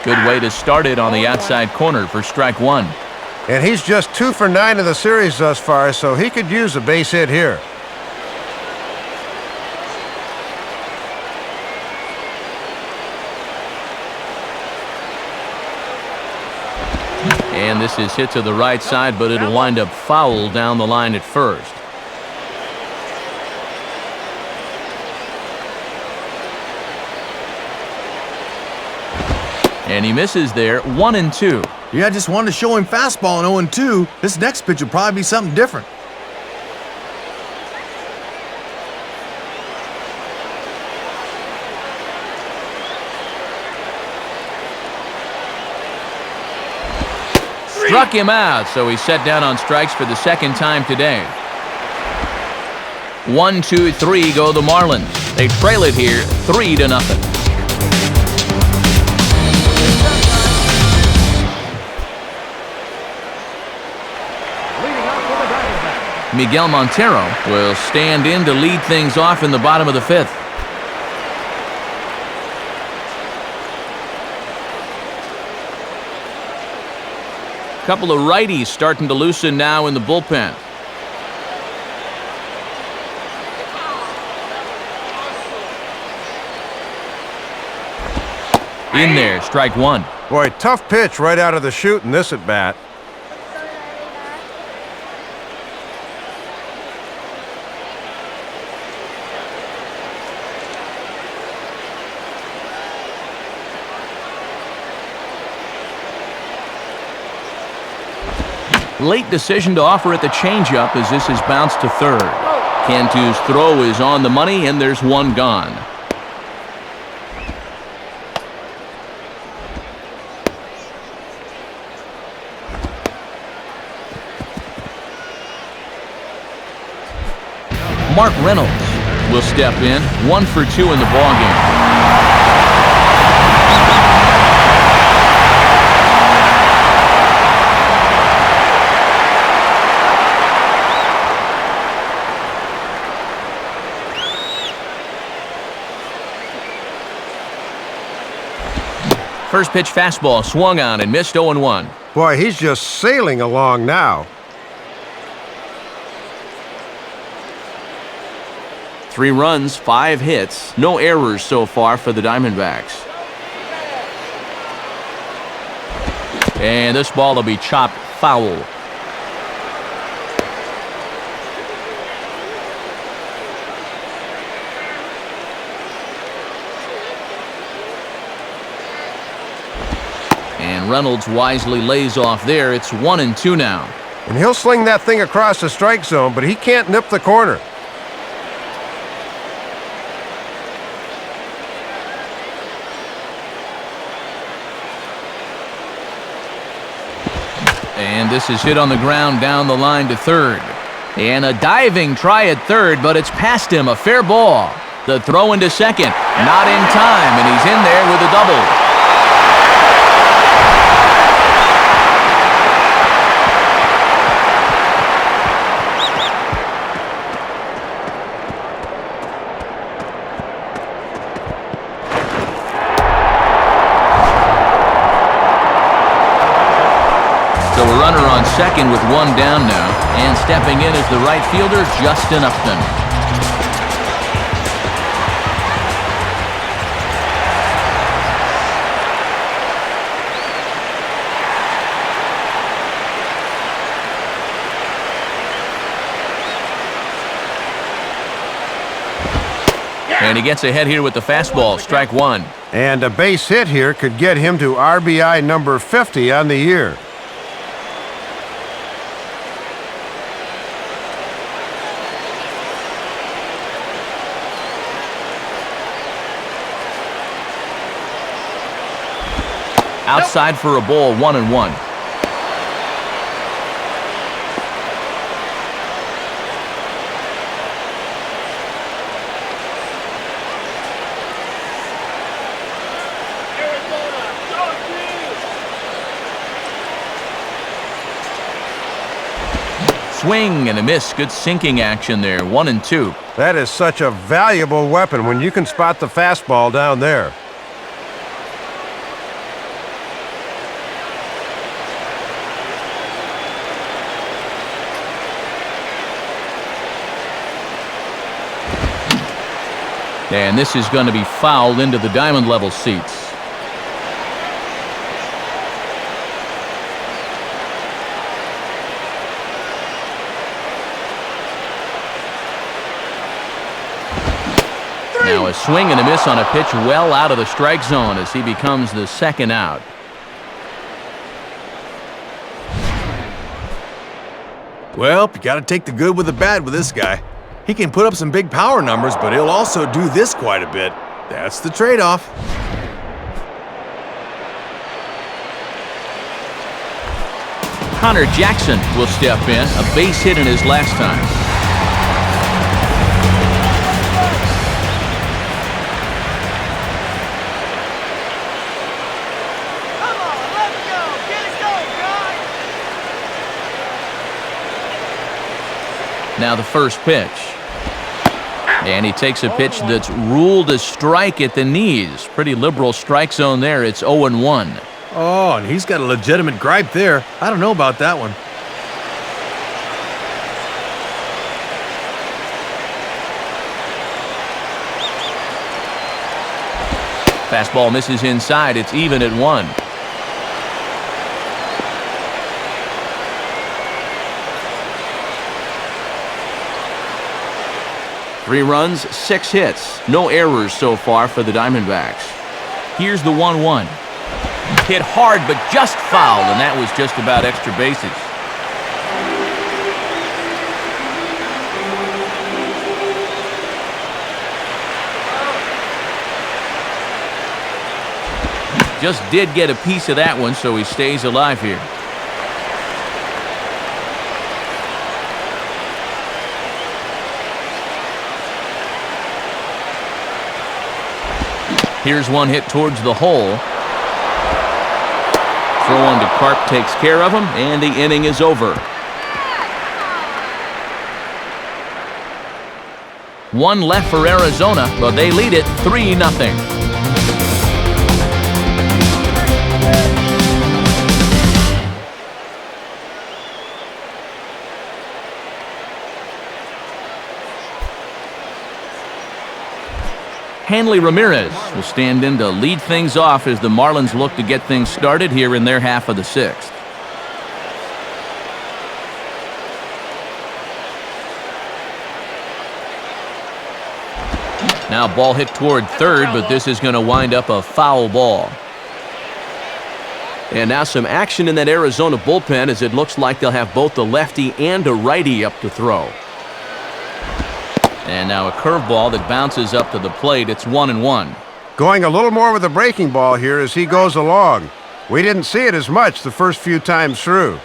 Good way to start it on the outside corner for strike one. And he's just 2 for 9 in the series thus far, so he could use a base hit here. And this is hit to the right side, but it'll wind up foul down the line at first. And he misses there, 1-2. Yeah, just wanted to show him fastball in 0-2. This next pitch will probably be something different. Struck him out, so he's set down on strikes for the second time today. 1, 2, 3 go the Marlins. They trail it here 3-0. Leading out for the Diamondbacks. Miguel Montero will stand in to lead things off in the bottom of the fifth. Couple of righties starting to loosen now in the bullpen. In there, strike one. Boy, tough pitch right out of the chute in this at-bat. Late decision to offer at the changeup as this is bounced to third. Cantu's throw is on the money, and there's one gone. Mark Reynolds will step in, 1 for 2 in the ballgame. First pitch fastball swung on and missed 0-1. Boy, he's just sailing along now. 3 runs, 5 hits, no errors so far for the Diamondbacks. And this ball will be chopped foul. And Reynolds wisely lays off there. It's 1-2 now. And he'll sling that thing across the strike zone, but he can't nip the corner. And this is hit on the ground down the line to third. And a diving try at third, but it's past him. A fair ball. The throw into second. Not in time, and he's in there with a double. So a runner on second with 1 down now, and stepping in as the right fielder, Justin Upton. And he gets ahead here with the fastball, strike one. And a base hit here could get him to RBI number 50 on the year. Outside for a ball, 1-1. Swing and a miss. Good sinking action there. 1-2. That is such a valuable weapon when you can spot the fastball down there. And this is going to be fouled into the diamond level seats. Now a swing and a miss on a pitch well out of the strike zone as he becomes the second out. Well, you got to take the good with the bad with this guy. He can put up some big power numbers, but he'll also do this quite a bit. That's the trade-off. Connor Jackson will step in, a base hit in his last time. Come on, let's go. Get it going, guys. Now the first pitch. And he takes a pitch that's ruled a strike at the knees. Pretty liberal strike zone there. It's 0-1. Oh, and he's got a legitimate gripe there. I don't know about that one. Fastball misses inside. It's even at 1. Three runs, 6 hits. No errors so far for the Diamondbacks. Here's the 1-1. Hit hard, but just fouled, and that was just about extra bases. Just did get a piece of that one, so he stays alive here. Here's one hit towards the hole. Throw on to Karp takes care of him, and the inning is over. 1 left for Arizona, but they lead it 3-0. Hanley Ramirez will stand in to lead things off as the Marlins look to get things started here in their half of the 6th. Now ball hit toward third, but this is going to wind up a foul ball. And now some action in that Arizona bullpen as it looks like they'll have both a lefty and a righty up to throw. And now a curveball that bounces up to the plate. It's 1-1. Going a little more with the breaking ball here as he goes along. We didn't see it as much the first few times through.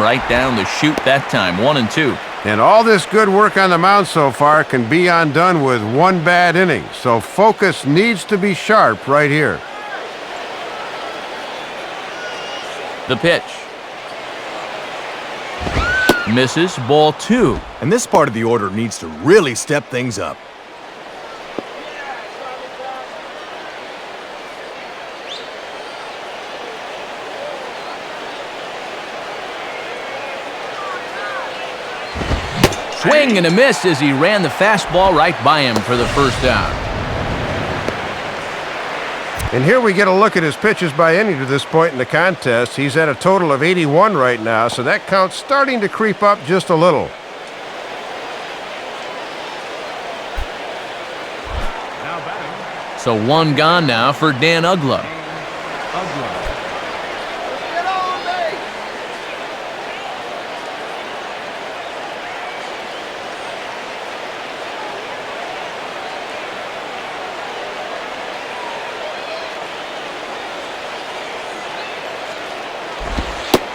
Right down the chute that time. 1-2. And all this good work on the mound so far can be undone with one bad inning. So focus needs to be sharp right here. The pitch. Misses, ball 2. And this part of the order needs to really step things up. Swing and a miss as he ran the fastball right by him for the first down. And here we get a look at his pitches by inning to this point in the contest. He's at a total of 81 right now, so that count's starting to creep up just a little. So 1 gone now for Dan Uggla. Get on base.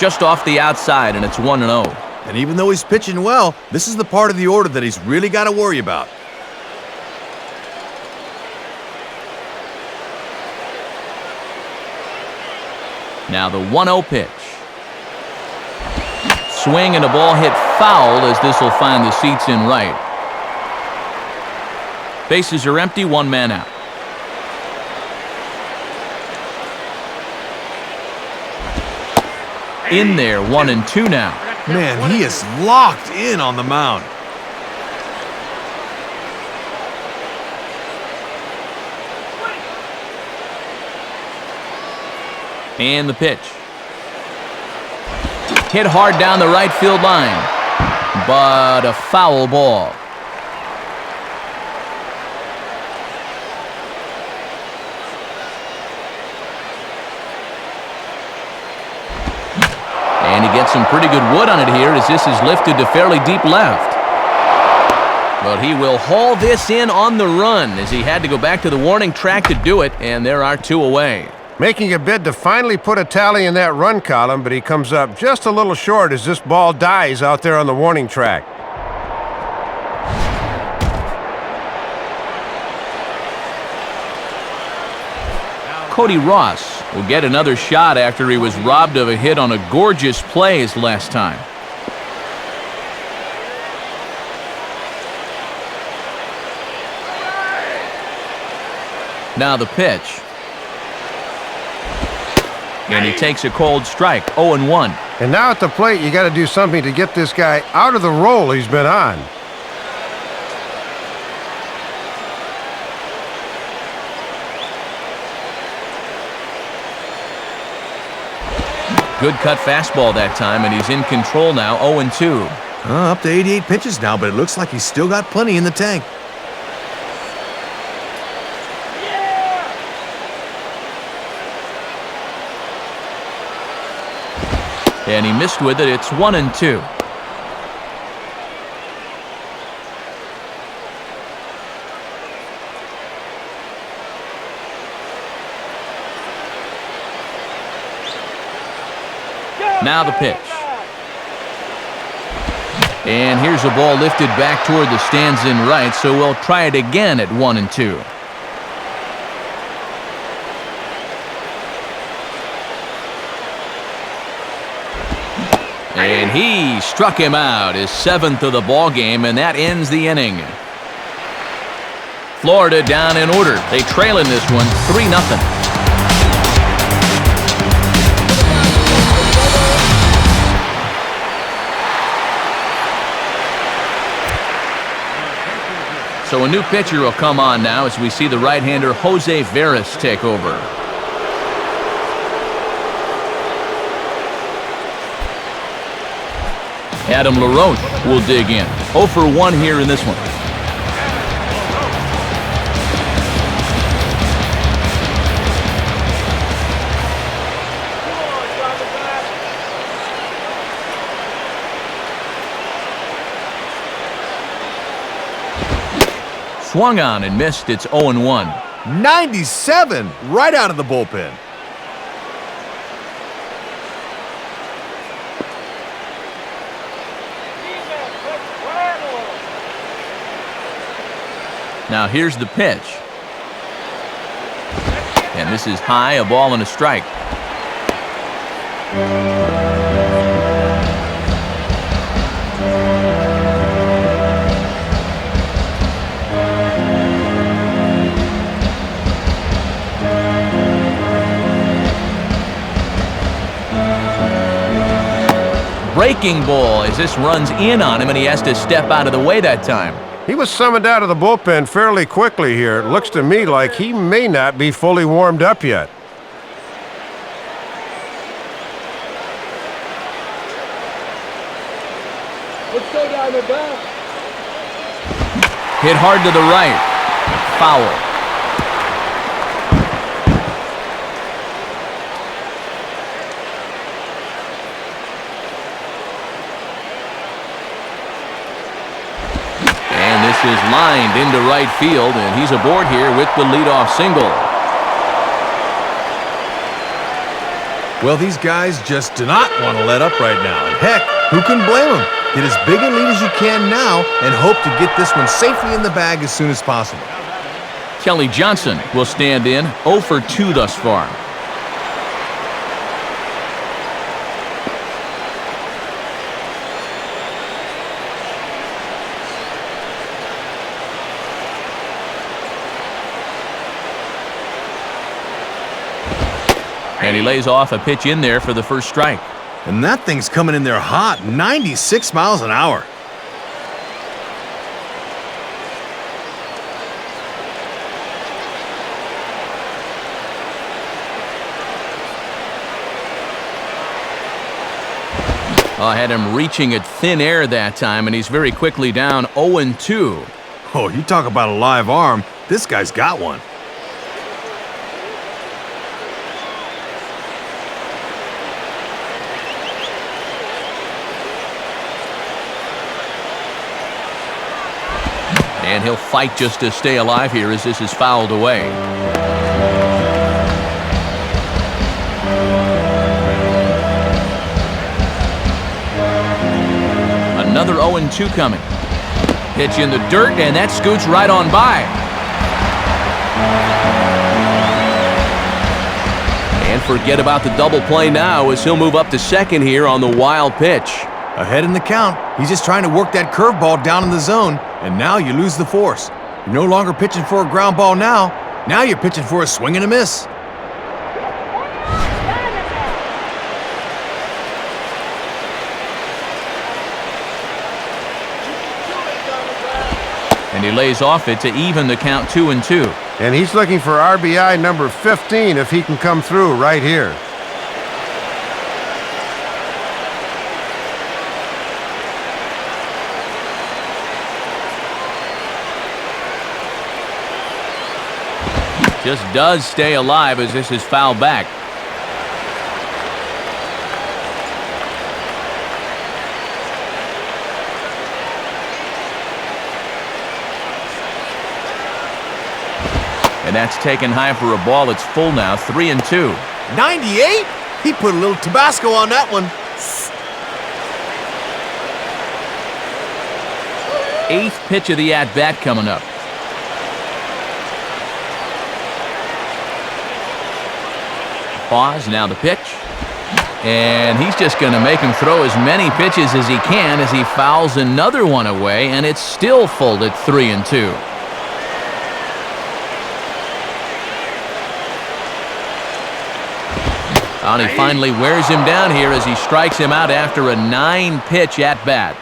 Just off the outside, and it's 1-0. And even though he's pitching well, this is the part of the order that he's really got to worry about. Now the 1-0 pitch. Swing and a ball hit foul as this will find the seats in right. Bases are empty, 1 man out. In there, 1-2 now. Man, he is locked in on the mound. And the pitch. Hit hard down the right field line, but a foul ball. And he gets some pretty good wood on it here as this is lifted to fairly deep left. but he will haul this in on the run as he had to go back to the warning track to do it, and there are 2 away. Making a bid to finally put a tally in that run column, but he comes up just a little short as this ball dies out there on the warning track. Cody Ross will get another shot after he was robbed of a hit on a gorgeous play his last time. Now the pitch. And he takes a cold strike, 0-1. And now at the plate, you got to do something to get this guy out of the role he's been on. Good cut fastball that time, and he's in control now, 0-2. Up to 88 pitches now, but it looks like he's still got plenty in the tank. And he missed with it. It's 1-2. Now the pitch. And here's a ball lifted back toward the stands in right, so we'll try it again at 1-2. And he struck him out, his 7th of the ball game, and that ends the inning. Florida down in order. They trail in this one, 3-0. So a new pitcher will come on now as we see the right-hander Jose Veras take over. Adam LaRoche will dig in. 0 for 1 here in this one. Swung on and missed. It's 0-1. 97 right out of the bullpen. Now here's the pitch. And this is high, a ball and a strike. Breaking ball as this runs in on him, and he has to step out of the way that time. He was summoned out of the bullpen fairly quickly here. It looks to me like he may not be fully warmed up yet. Let's go down the back. Hit hard to the right. Foul. Is lined into right field, and he's aboard here with the leadoff single. Well, these guys just do not want to let up right now. And heck, who can blame them? Get as big a lead as you can now and hope to get this one safely in the bag as soon as possible. Kelly Johnson will stand in, 0 for 2 thus far. And he lays off a pitch in there for the first strike. And that thing's coming in there hot, 96 miles an hour. I had him reaching at thin air that time, and he's very quickly down 0-2. Oh, you talk about a live arm. This guy's got one. And he'll fight just to stay alive here as this is fouled away. Another 0-2 coming. Pitch in the dirt, and that scoots right on by. And forget about the double play now as he'll move up to second here on the wild pitch. Ahead in the count. He's just trying to work that curveball down in the zone, and now you lose the force. You're no longer pitching for a ground ball now. Now you're pitching for a swing and a miss. And he lays off it to even the count 2-2. And he's looking for RBI number 15 if he can come through right here. Just does stay alive as this is fouled back. And that's taken high for a ball. It's full now, 3-2. 98? He put a little Tabasco on that one. Eighth pitch of the at-bat coming up. Pause, now the pitch. And he's just going to make him throw as many pitches as he can as he fouls another one away, and it's still full at 3-2. And he finally wears him down here as he strikes him out after a 9-pitch at-bat.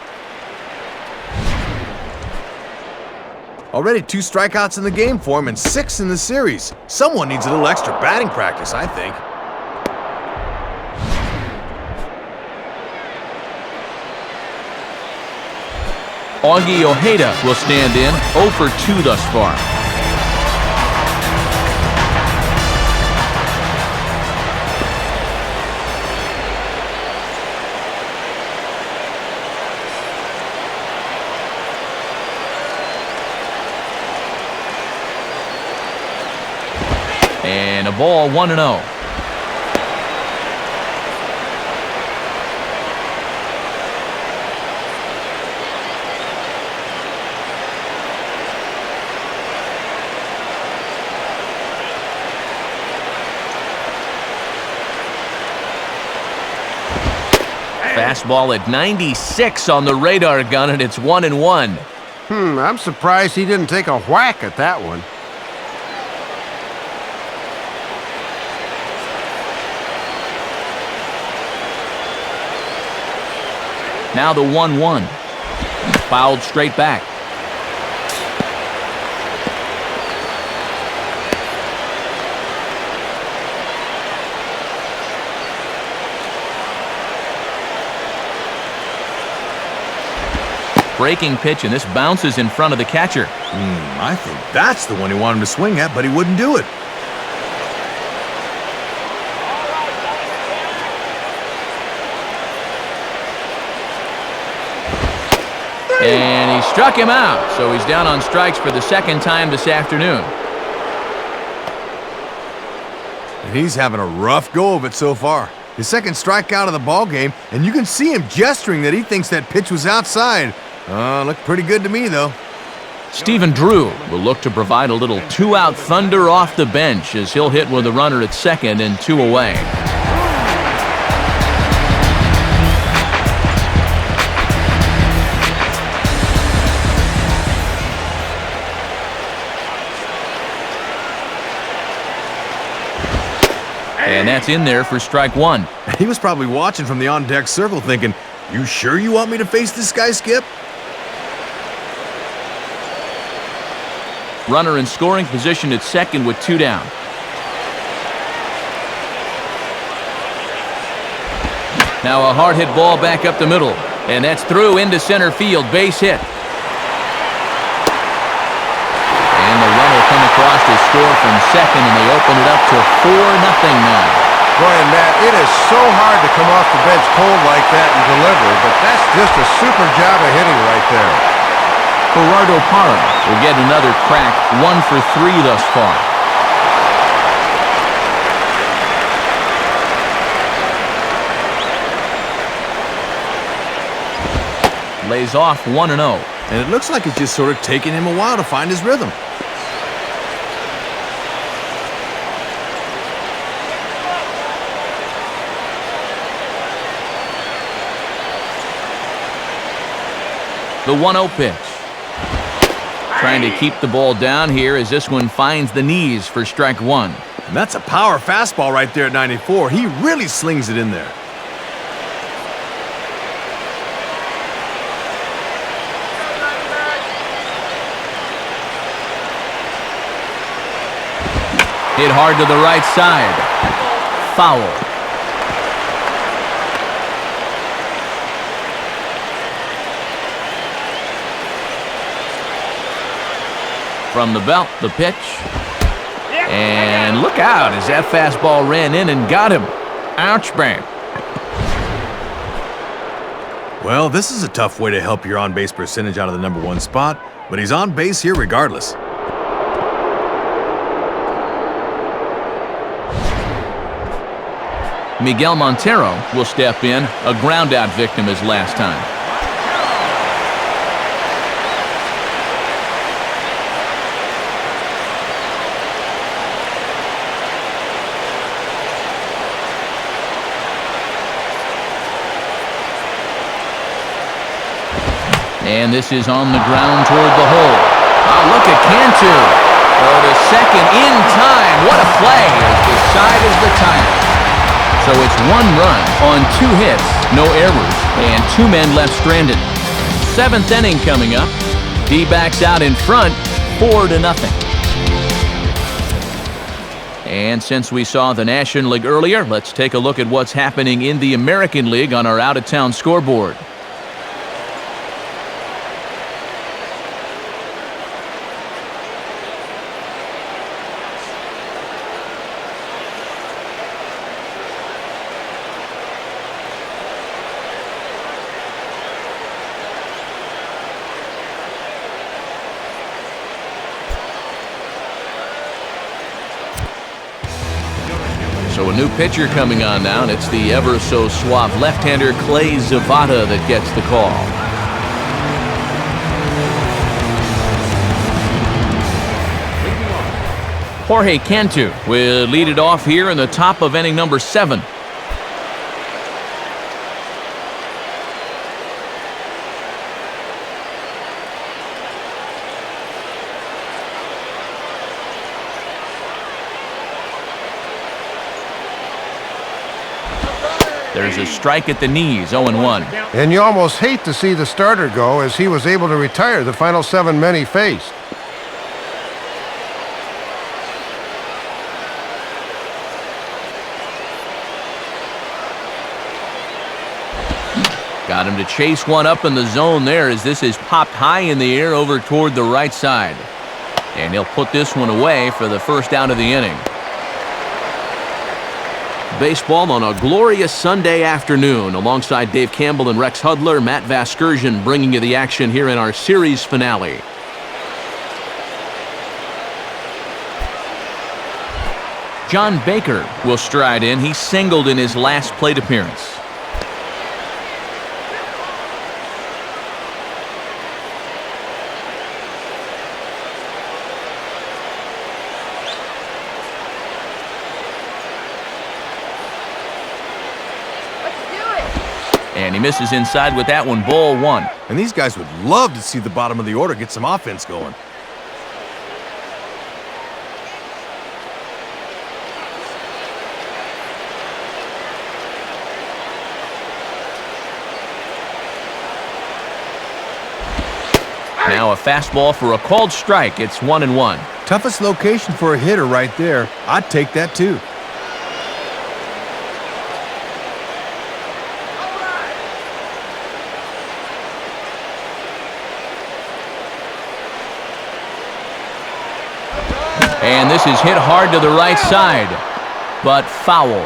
Already 2 strikeouts in the game for him and 6 in the series. Someone needs a little extra batting practice, I think. Augie Ojeda will stand in, 0 for 2 thus far. And a ball, 1-0. Fastball at 96 on the radar gun, and it's 1-1. I'm surprised he didn't take a whack at that one. Now the 1-1. Fouled straight back. Breaking pitch, and this bounces in front of the catcher. I think that's the one he wanted him to swing at, but he wouldn't do it. And he struck him out, so he's down on strikes for the second time this afternoon. And he's having a rough go of it so far. His second strikeout of the ball game, and you can see him gesturing that he thinks that pitch was outside. Looked pretty good to me, though. Stephen Drew will look to provide a little 2-out thunder off the bench as he'll hit with a runner at second and 2 away. And that's in there for strike 1. He was probably watching from the on-deck circle thinking, "You sure you want me to face this guy, Skip?" Runner in scoring position at second with 2 down. Now a hard hit ball back up the middle, and that's through into center field, base hit. And the run will come across to score from second, and they open it up to 4-0 now. Boy, and Matt, it is so hard to come off the bench cold like that and deliver, but that's just a super job of hitting right there. Gerardo Parra will get another crack, 1 for 3 thus far. Lays off 1-0. And it looks like it's just sort of taking him a while to find his rhythm. The 1-0 pitch. Trying to keep the ball down here as this one finds the knees for strike 1. And that's a power fastball right there at 94. He really slings it in there. Hit hard to the right side. Foul. From the belt, the pitch. And look out as that fastball ran in and got him. Ouch, bang. Well, this is a tough way to help your on-base percentage out of the number 1 spot, but he's on base here regardless. Miguel Montero will step in, a ground-out victim as last time. And this is on the ground toward the hole. Oh, look at Cantu. Oh, to second in time. What a play as the side is the tire. So it's 1 run on 2 hits, no errors, and 2 men left stranded. 7th inning coming up. D-backs out in front, 4-0. And since we saw the National League earlier, let's take a look at what's happening in the American League on our out-of-town scoreboard. So a new pitcher coming on now, and it's the ever-so-suave left-hander Clay Zavada that gets the call. Jorge Cantu will lead it off here in the top of inning number 7. There's a strike at the knees, 0-1. And you almost hate to see the starter go, as he was able to retire the final 7 men he faced. Got him to chase one up in the zone there as this is popped high in the air over toward the right side. And he'll put this one away for the first out of the inning. Baseball on a glorious Sunday afternoon. Alongside Dave Campbell and Rex Hudler, Matt Vasgersian bringing you the action here in our series finale. John Baker will stride in. He singled in his last plate appearance. And he misses inside with that one, ball 1. And these guys would love to see the bottom of the order get some offense going. Now a fastball for a called strike. It's 1-1. Toughest location for a hitter right there. I'd take that too. And this is hit hard to the right side, but foul.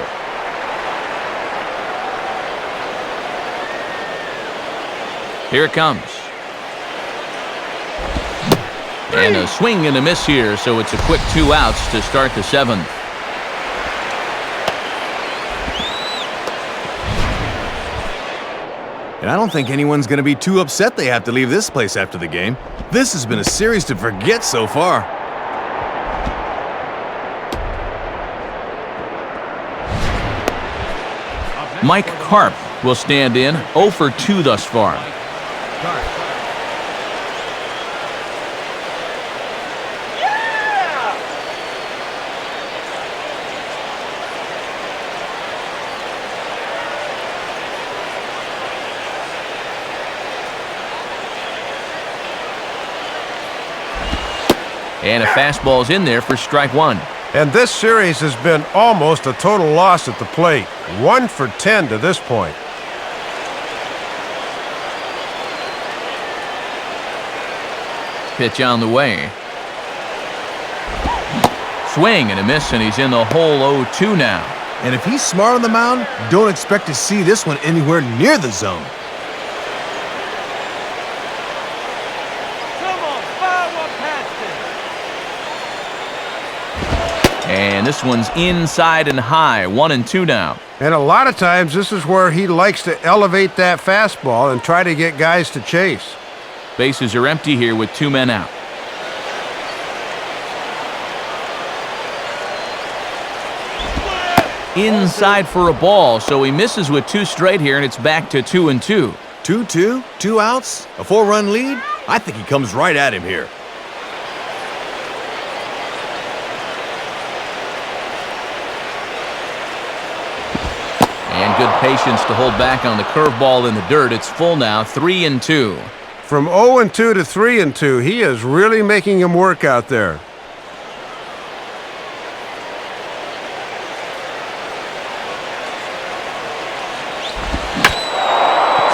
Here it comes. And a swing and a miss here, so it's a quick 2 outs to start the 7th. And I don't think anyone's going to be too upset they have to leave this place after the game. This has been a series to forget so far. Mike Karp will stand in, 0 for 2 thus far. And a fastball's in there for strike 1. And this series has been almost a total loss at the plate. 1 for 10 to this point. Pitch on the way. Swing and a miss, and he's in the hole 0-2 now. And if he's smart on the mound, don't expect to see this one anywhere near the zone. And this one's inside and high, 1-2 now. And a lot of times this is where he likes to elevate that fastball and try to get guys to chase. Bases are empty here with 2 men out. Inside for a ball, so he misses with 2 straight here, and it's back to 2-2. 2-2, 2 outs, a 4-run lead? I think he comes right at him here. And good patience to hold back on the curveball in the dirt. It's full now, 3-2. From 0-2 to 3-2, he is really making him work out there.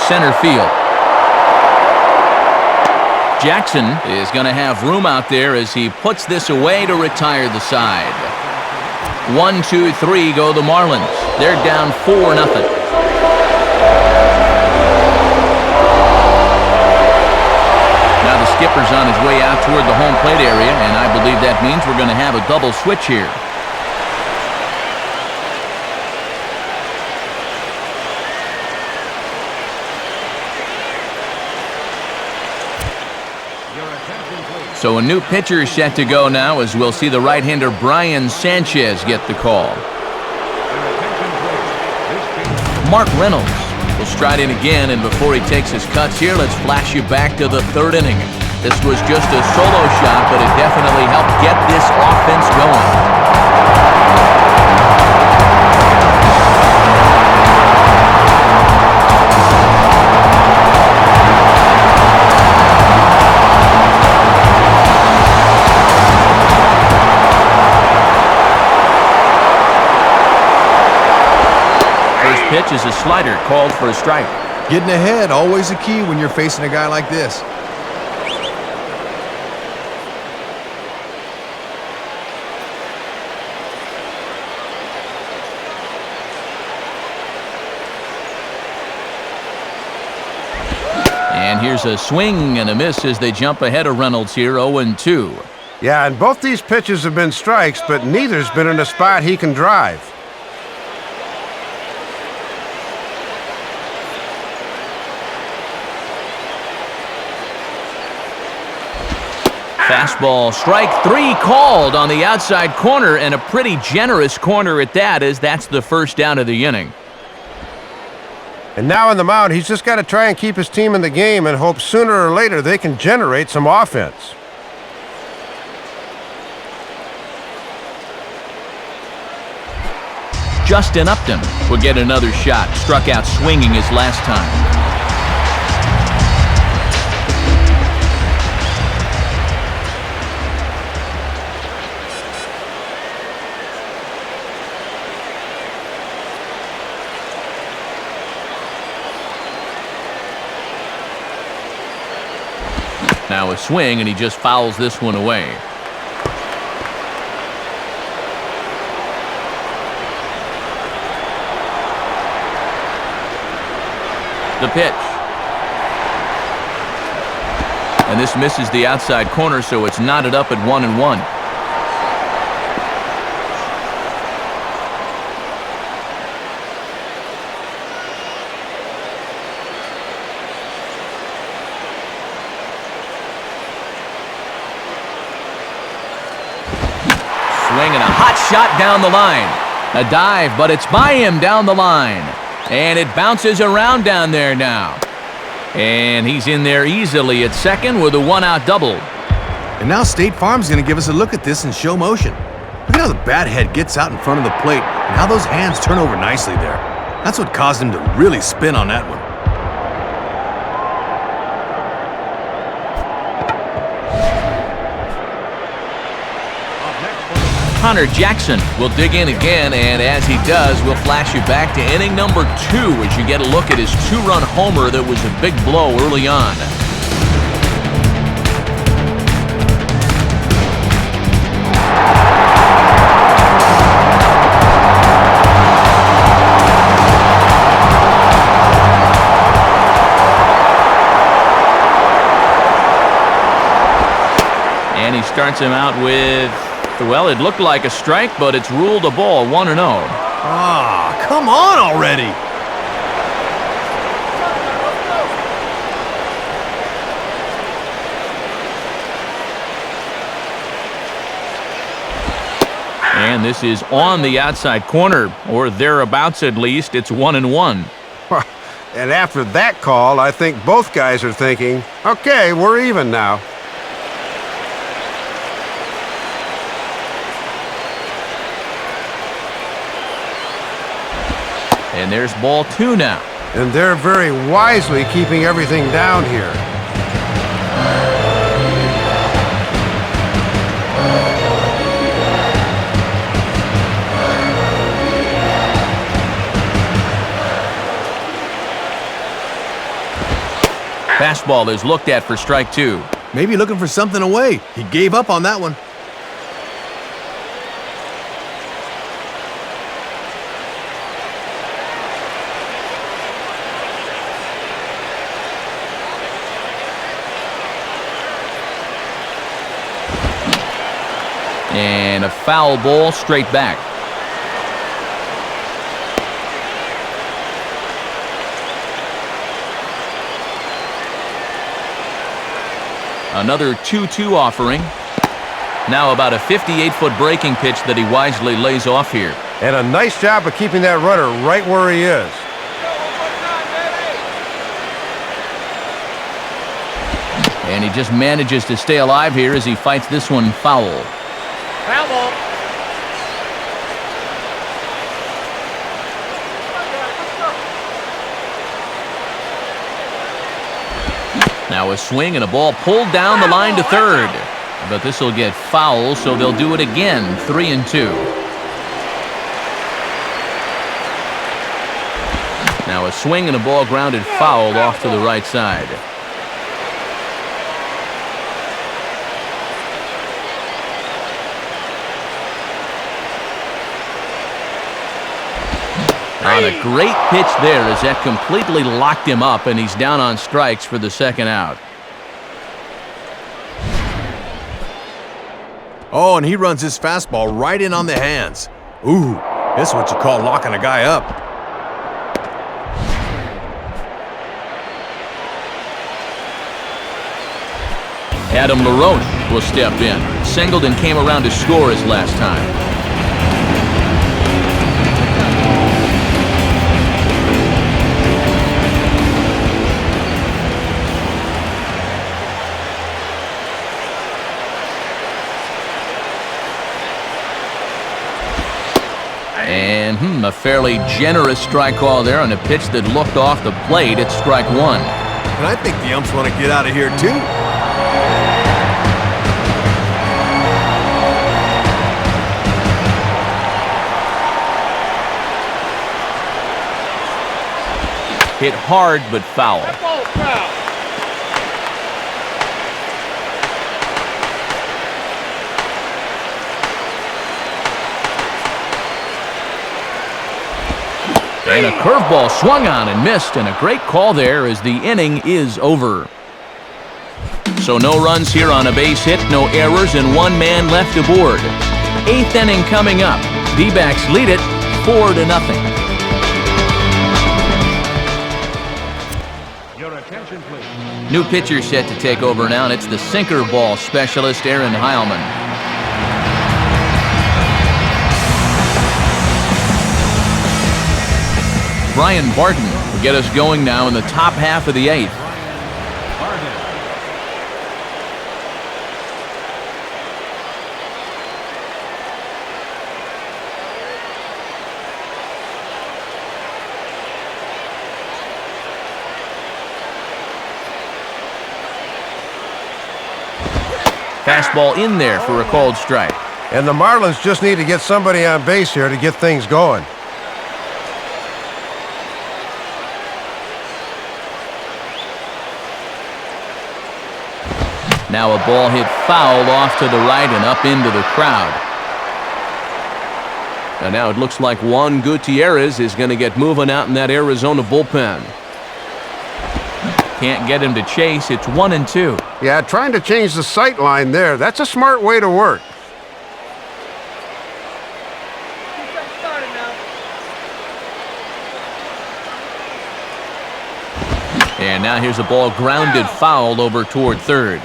Center field. Jackson is going to have room out there as he puts this away to retire the side. 1, 2, 3 go the Marlins. They're down 4-0. Now the skipper's on his way out toward the home plate area, and I believe that means we're going to have a double switch here. So a new pitcher is set to go now, as we'll see the right-hander Brian Sanchez get the call. Mark Reynolds will stride in again, and before he takes his cuts here, let's flash you back to the 3rd inning. This was just a solo shot, but it definitely helped get this offense going. Pitch is a slider called for a strike. Getting ahead, always a key when you're facing a guy like this. And here's a swing and a miss as they jump ahead of Reynolds here, 0-2. Yeah, and both these pitches have been strikes, but neither's been in a spot he can drive. Fastball, strike 3 called on the outside corner, and a pretty generous corner at that, as that's the first down of the inning. And now on the mound, he's just got to try and keep his team in the game and hope sooner or later they can generate some offense. Justin Upton will get another shot. Struck out swinging his last time. Now a swing, and he just fouls this one away. The pitch. And And this misses the outside corner, so it's knotted up at 1-1. Swinging a hot shot down the line. A dive, but it's by him down the line. And it bounces around down there now. And he's in there easily at second with a one-out double. And now State Farm's going to give us a look at this in show motion. Look at how the bat head gets out in front of the plate and how those hands turn over nicely there. That's what caused him to really spin on that one. Hunter Jackson will dig in again, and as he does, we'll flash you back to inning number 2 as you get a look at his 2-run homer that was a big blow early on. And he starts him out with, well, it looked like a strike, but it's ruled a ball, 1-0. Ah, come on already! And this is on the outside corner, or thereabouts at least. It's 1-1. And after that call, I think both guys are thinking, okay, we're even now. And there's ball 2 now. And they're very wisely keeping everything down here. Fastball is looked at for strike 2. Maybe looking for something away. He gave up on that one. And a foul ball straight back. Another 2-2 offering. Now about a 58-foot breaking pitch that he wisely lays off here. And a nice job of keeping that runner right where he is. And he just manages to stay alive here as he fights this one foul. Foul ball. Now a swing and a ball pulled down the line to third. But this will get foul, so they'll do it again, 3-2. Now a swing and a ball grounded foul off to the right side. On a great pitch there as that completely locked him up, and he's down on strikes for the second out. Oh, and he runs his fastball right in on the hands. Ooh, this is what you call locking a guy up. Adam LaRoche will step in. Singleton came around to score his last time. And a fairly generous strike call there on a pitch that looked off the plate. It's strike 1. And I think the umps want to get out of here, too. Hit hard, but foul. And a curveball swung on and missed, and a great call there as the inning is over. So no runs here on a base hit, no errors, and one man left aboard. 8th inning coming up. D-backs lead it 4-0. Your attention, please. New pitcher set to take over now, and it's the sinker ball specialist, Aaron Heilman. Brian Barton will get us going now in the top half of the 8th. Fastball in there for a called strike. And the Marlins just need to get somebody on base here to get things going. Now a ball hit foul off to the right and up into the crowd. And now it looks like Juan Gutierrez is going to get moving out in that Arizona bullpen. Can't get him to chase. It's 1-2. Yeah, trying to change the sight line there. That's a smart way to work. Started now. And now here's a ball grounded foul over toward third.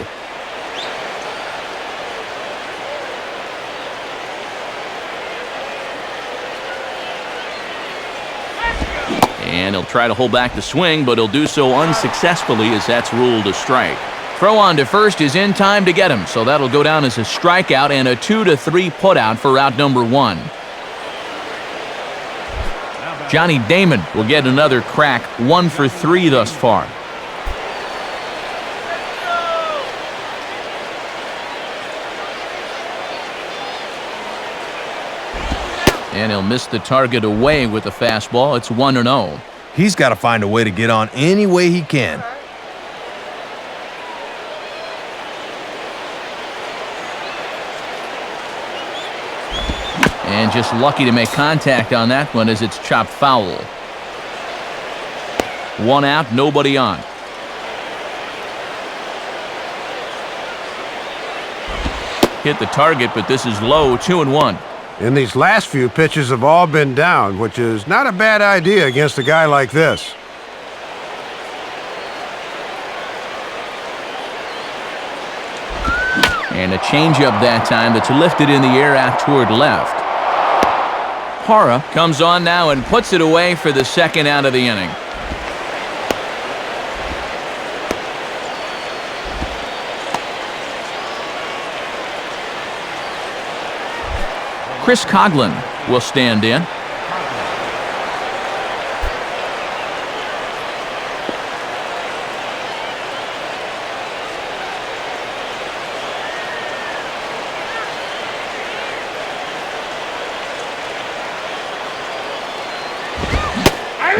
And he'll try to hold back the swing, but he'll do so unsuccessfully as that's ruled a strike. Throw on to first is in time to get him, so that'll go down as a strikeout and a 2-3 putout for out number 1. Johnny Damon will get another crack, 1 for 3 thus far. And he'll miss the target away with the fastball. It's 1-0. He's got to find a way to get on any way he can. And just lucky to make contact on that one as it's chopped foul. 1 out, nobody on. Hit the target, but this is low, 2-1. And these last few pitches have all been down, which is not a bad idea against a guy like this. And a changeup that time that's lifted in the air out toward left. Hara comes on now and puts it away for the second out of the inning. Chris Coughlin will stand in.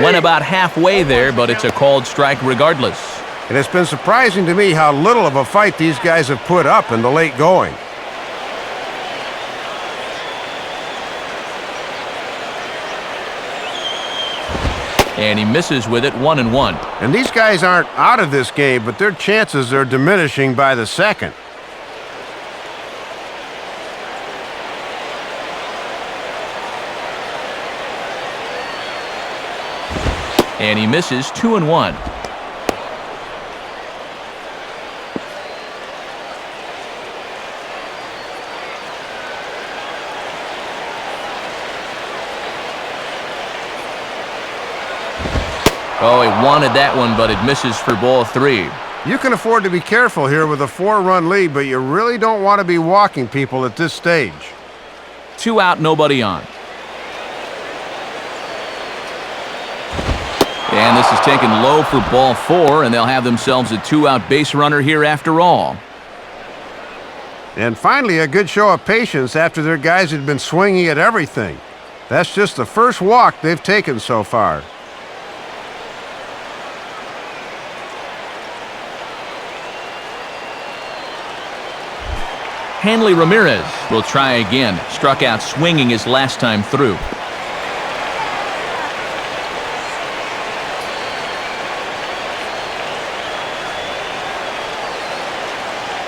Went about halfway there, but it's a called strike regardless. And it's been surprising to me how little of a fight these guys have put up in the late going. And he misses with it, 1-1. And these guys aren't out of this game, but their chances are diminishing by the second. And he misses, 2-1. Oh, he wanted that one, but it misses for ball 3. You can afford to be careful here with a 4-run lead, but you really don't want to be walking people at this stage. 2 out, nobody on. And this is taken low for ball 4, and they'll have themselves a 2-out base runner here after all. And finally, a good show of patience after their guys had been swinging at everything. That's just the first walk they've taken so far. Hanley Ramirez will try again. Struck out swinging his last time through.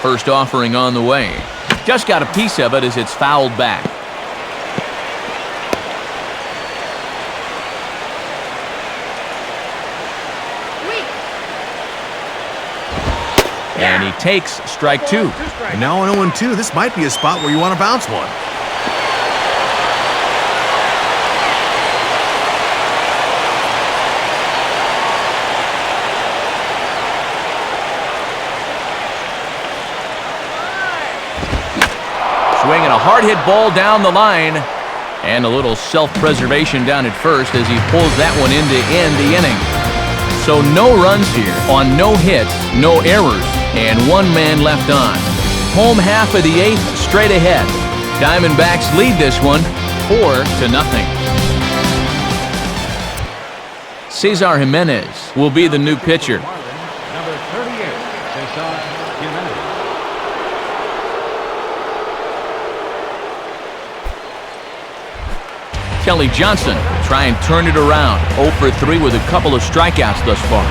First offering on the way. Just got a piece of it as it's fouled back. And he takes strike two. And now on 0-2, this might be a spot where you want to bounce one. Swinging a hard-hit ball down the line. And a little self-preservation down at first as he pulls that one in to end the inning. So no runs here on no hits, no errors, and one man left on. Home half of the eighth straight ahead. Diamondbacks lead this one 4-0. Cesar Jimenez will be the new pitcher. Number 38, Cesar Jimenez. Kelly Johnson will try and turn it around. 0 for 3 with a couple of strikeouts thus far.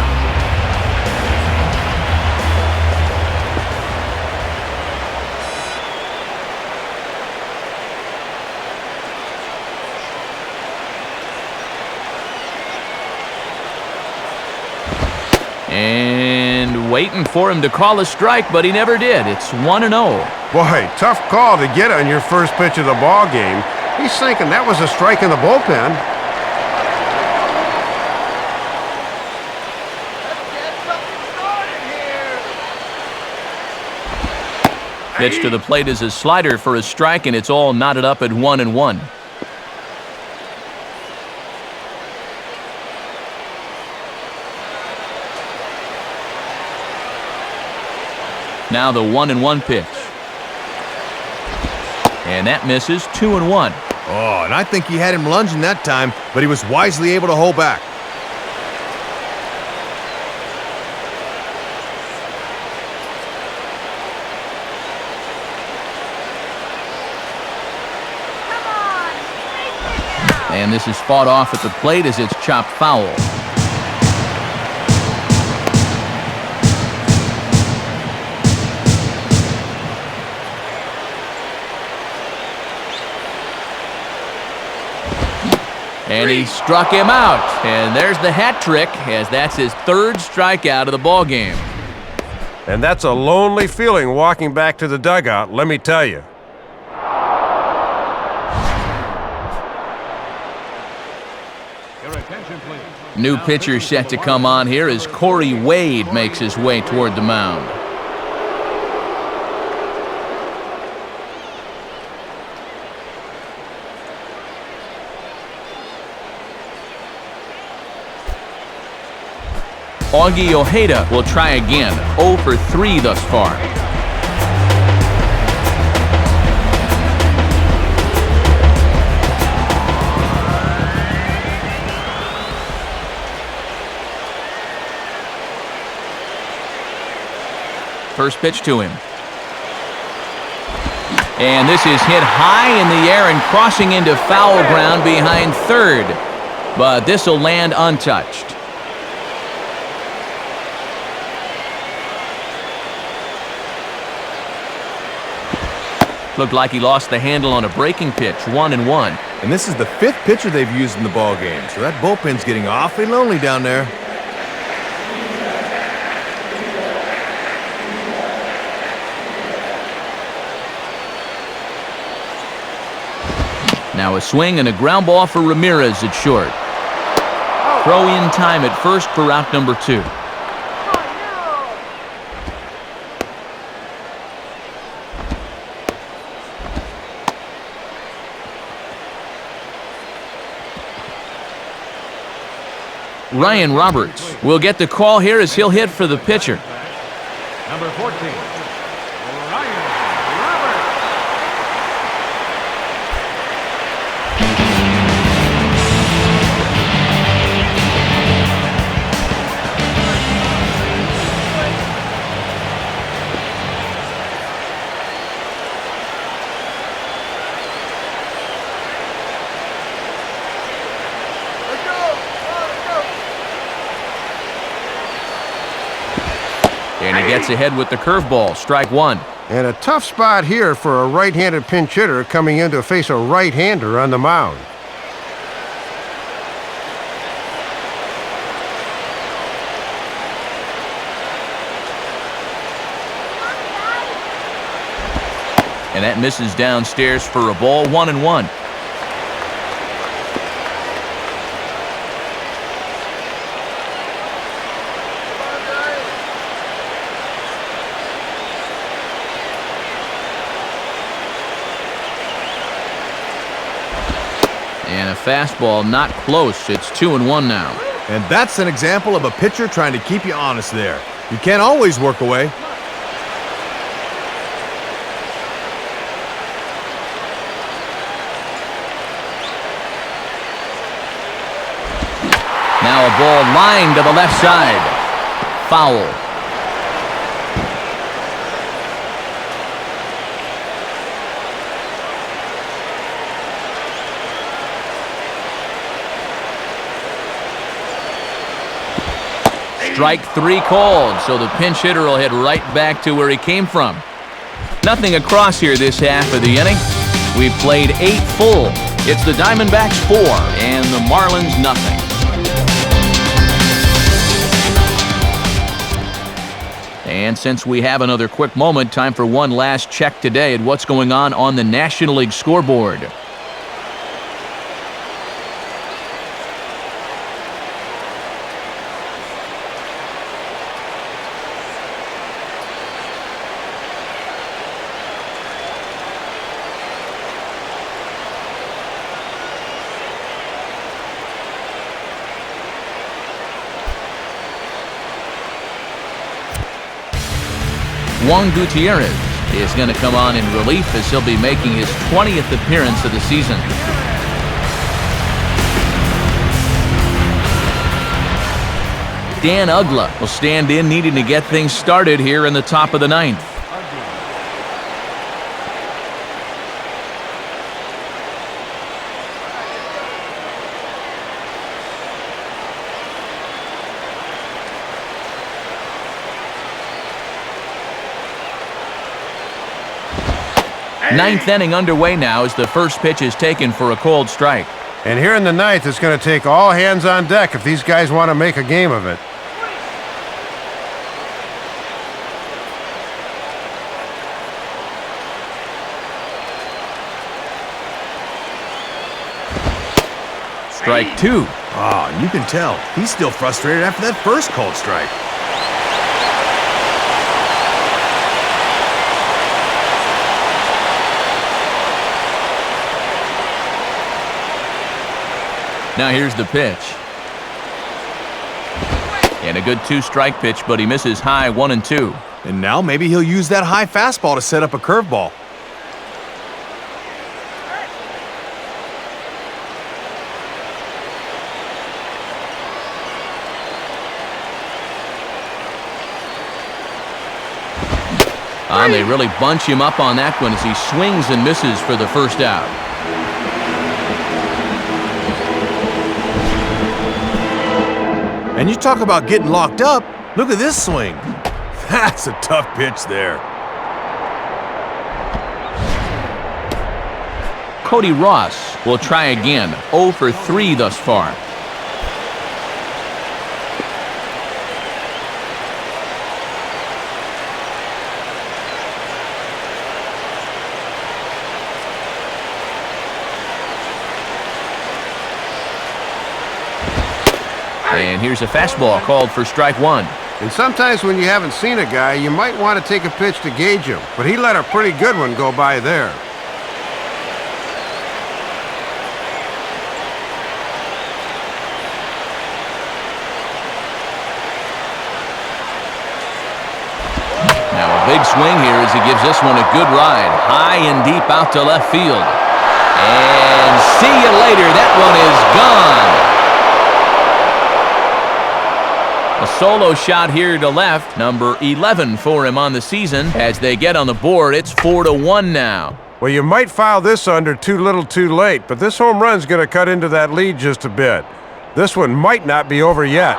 And waiting for him to call a strike, but he never did. It's 1-0. Boy, tough call to get on your first pitch of the ball game. He's thinking that was a strike in the bullpen. Let's get something started here. Pitch to the plate is a slider for a strike, and it's all knotted up at 1-1. Now the 1-1 pitch. And that misses. 2-1. Oh, and I think he had him lunging that time, but he was wisely able to hold back. Come on, And this is fought off at the plate as it's chopped foul. And he struck him out. And there's the hat trick, as that's his third strikeout of the ball game. And that's a lonely feeling walking back to the dugout, let me tell you. Your attention, please. New pitcher set to come on here as Corey Wade makes his way toward the mound. Augie Ojeda will try again. 0 for 3 thus far. First pitch to him. And this is hit high in the air and crossing into foul ground behind third. But this will land untouched. Looked like he lost the handle on a breaking pitch. 1-1. And this is the fifth pitcher they've used in the ball game, so that bullpen's getting awfully lonely down there. Now a swing and a ground ball for Ramirez at short. Throw in time at first for out number 2. Ryan Roberts will get the call here as he'll hit for the pitcher. Number 14, Ryan Roberts. And he gets ahead with the curveball, strike one. And a tough spot here for a right-handed pinch hitter coming in to face a right-hander on the mound. And that misses downstairs for a ball, 1-1. And a fastball not close. It's 2-1 now. And that's an example of a pitcher trying to keep you honest there. You can't always work away. Now a ball lined to the left side. Foul. Strike three called, so the pinch hitter will head right back to where he came from. Nothing across here this half of the inning. We've played 8 full. It's the Diamondbacks 4 and the Marlins nothing. And since we have another quick moment, time for one last check today at what's going on the National League scoreboard. Juan Gutierrez is going to come on in relief as he'll be making his 20th appearance of the season. Dan Uggla will stand in, needing to get things started here in the top of the 9th. Ninth inning underway now as the first pitch is taken for a cold strike. And here in the 9th, it's going to take all hands on deck if these guys want to make a game of it. Strike two. Oh, you can tell. He's still frustrated after that first cold strike. Now here's the pitch. And a good 2-strike pitch, but he misses high 1-2. And now maybe he'll use that high fastball to set up a curveball. And they really bunch him up on that one as he swings and misses for the first out. And you talk about getting locked up, look at this swing. That's a tough pitch there. Cody Ross will try again, 0 for 3 thus far. And here's a fastball called for strike one. And sometimes when you haven't seen a guy, you might want to take a pitch to gauge him. But he let a pretty good one go by there. Now a big swing here as he gives this one a good ride. High and deep out to left field. And see you later. That one is gone. A solo shot here to left, number 11 for him on the season. As they get on the board, it's 4-1 now. Well, you might file this under too little too late, but this home run's going to cut into that lead just a bit. This one might not be over yet.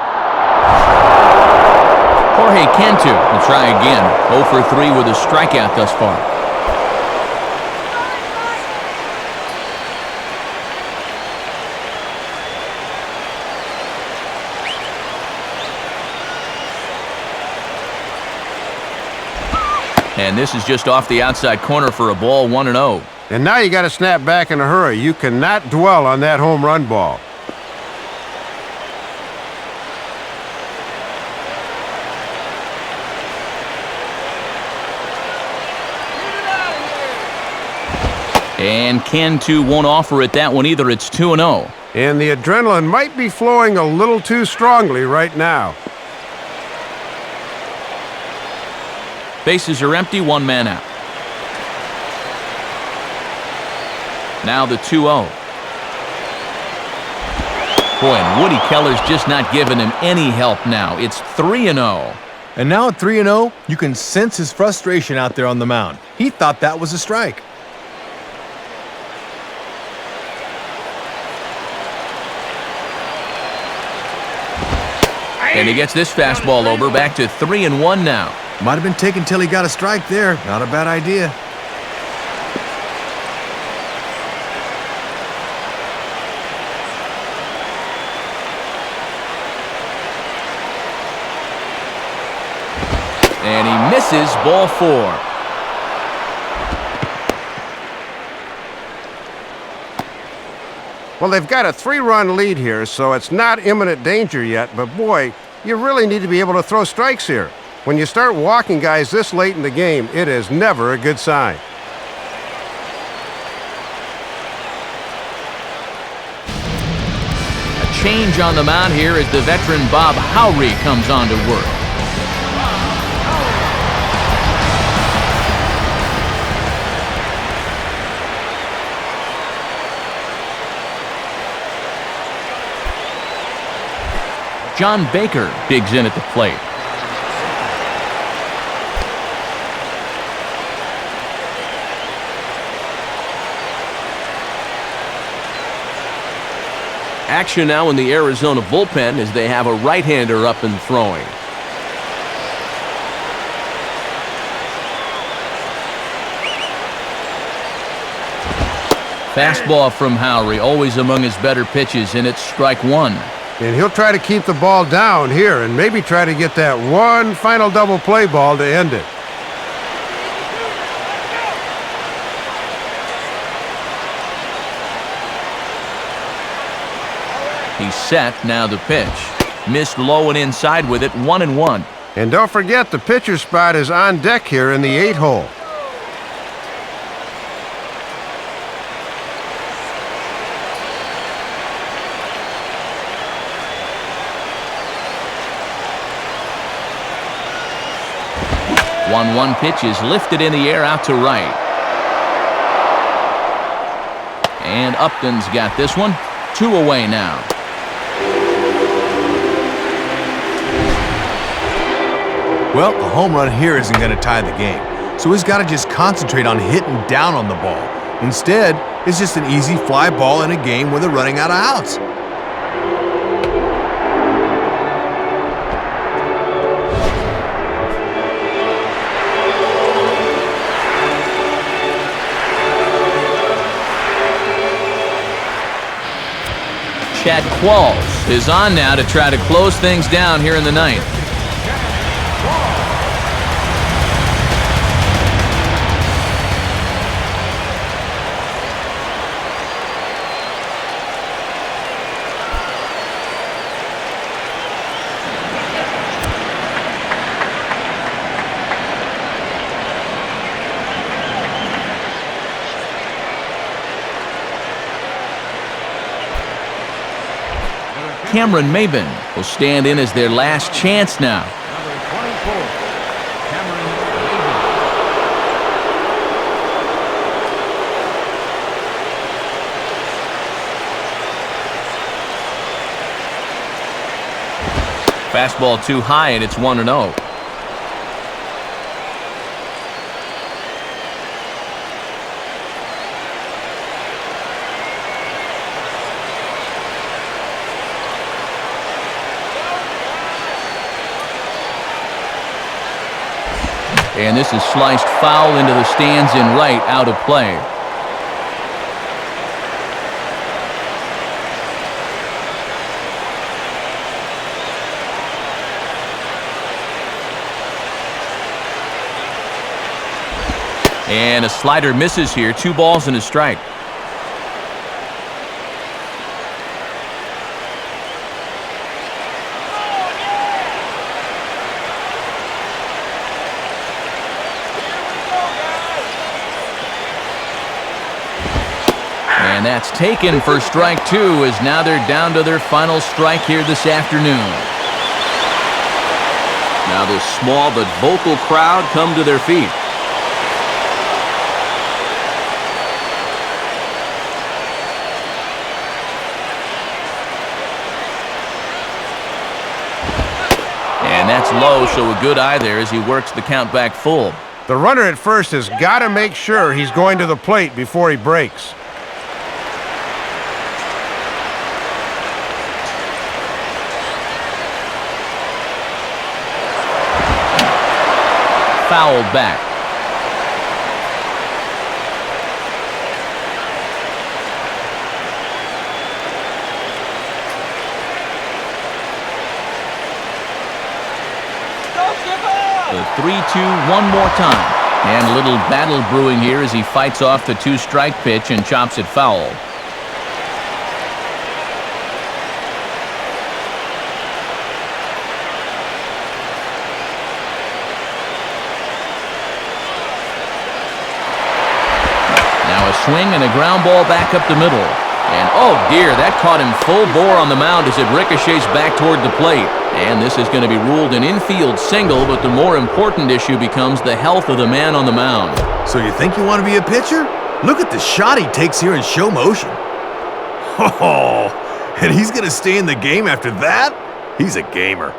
Jorge Cantu will try again. 0 for 3 with a strikeout thus far. And this is just off the outside corner for a ball, 1-0. And now you got to snap back in a hurry. You cannot dwell on that home run ball. And Cantu won't offer it that one either. It's 2-0. And the adrenaline might be flowing a little too strongly right now. Bases are empty, one man out. Now the 2-0. Boy, and Woody Keller's just not giving him any help now. It's 3-0. And now at 3-0, you can sense his frustration out there on the mound. He thought that was a strike. And he gets this fastball over, back to 3-1 now. Might have been taken till he got a strike there. Not a bad idea. And he misses, ball 4. Well, they've got a 3-run lead here, so it's not imminent danger yet, but boy, you really need to be able to throw strikes here. When you start walking guys this late in the game, it is never a good sign. A change on the mound here as the veteran Bob Howry comes on to work. John Baker digs in at the plate. Action now in the Arizona bullpen as they have a right-hander up and throwing. Fastball from Howry, always among his better pitches, and it's strike 1. And he'll try to keep the ball down here and maybe try to get that one final double play ball to end it. He's set, now the pitch. Missed low and inside with it, 1-1. And don't forget the pitcher spot is on deck here in the 8-hole. One pitch is lifted in the air out to right. And Upton's got this one. 2 away now. Well, a home run here isn't going to tie the game, so he's got to just concentrate on hitting down on the ball. Instead, it's just an easy fly ball in a game where they're running out of outs. Chad Qualls is on now to try to close things down here in the 9th. Cameron Maben will stand in as their last chance now. Number 24, Cameron Maben. Fastball too high, and it's 1-0. And this is sliced foul into the stands in right, out of play. And a slider misses here. 2 balls and a strike. And that's taken for strike 2, as now they're down to their final strike here this afternoon. Now this small but vocal crowd come to their feet. And that's low, so a good eye there as he works the count back full. The runner at first has got to make sure he's going to the plate before he breaks. Fouled back. The 3-2 one more time. And a little battle brewing here as he fights off the 2-strike pitch and chops it foul. Now a swing and a ground ball back up the middle. And oh dear, that caught him full bore on the mound as it ricochets back toward the plate. And this is going to be ruled an infield single, but the more important issue becomes the health of the man on the mound. So you think you want to be a pitcher? Look at the shot he takes here in show motion. Oh, and he's going to stay in the game after that? He's a gamer.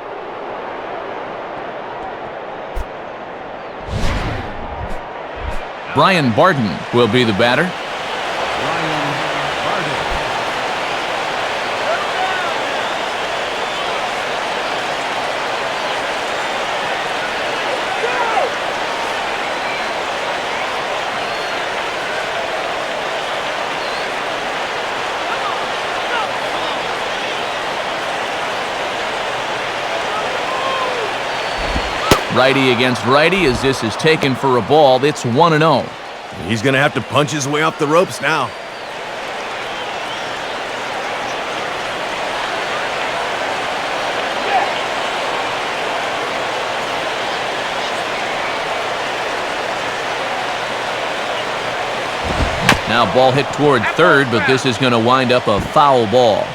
Brian Barton will be the batter. Righty against righty as this is taken for a ball. It's 1-0. He's going to have to punch his way off the ropes now. Now ball hit toward third, but this is going to wind up a foul ball.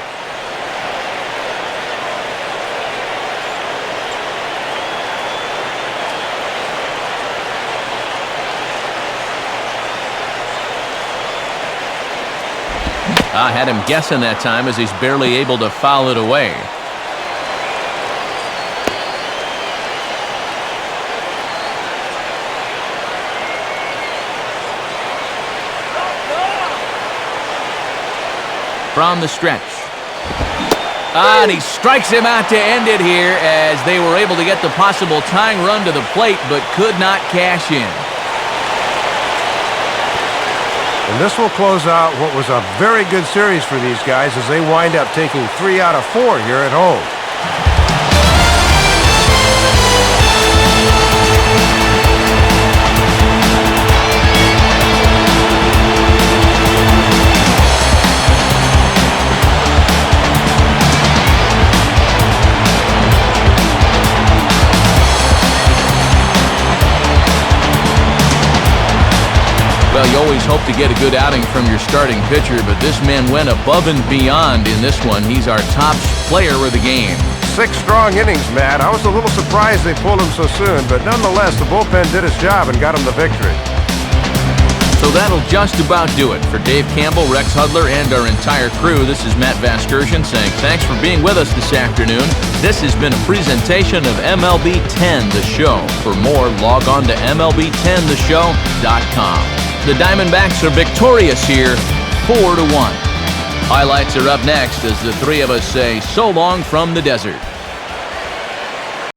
I had him guessing that time as he's barely able to foul it away. From the stretch. And he strikes him out to end it here as they were able to get the possible tying run to the plate but could not cash in. And this will close out what was a very good series for these guys as they wind up taking 3 out of 4 here at home. Well, you always hope to get a good outing from your starting pitcher, but this man went above and beyond in this one. He's our top player of the game. 6 strong innings, Matt. I was a little surprised they pulled him so soon, but nonetheless, the bullpen did its job and got him the victory. So that'll just about do it. For Dave Campbell, Rex Hudler, and our entire crew, this is Matt Vasgersian saying thanks for being with us this afternoon. This has been a presentation of MLB 10 The Show. For more, log on to MLB10theshow.com. The Diamondbacks are victorious here, 4-1. Highlights are up next as the three of us say so long from the desert.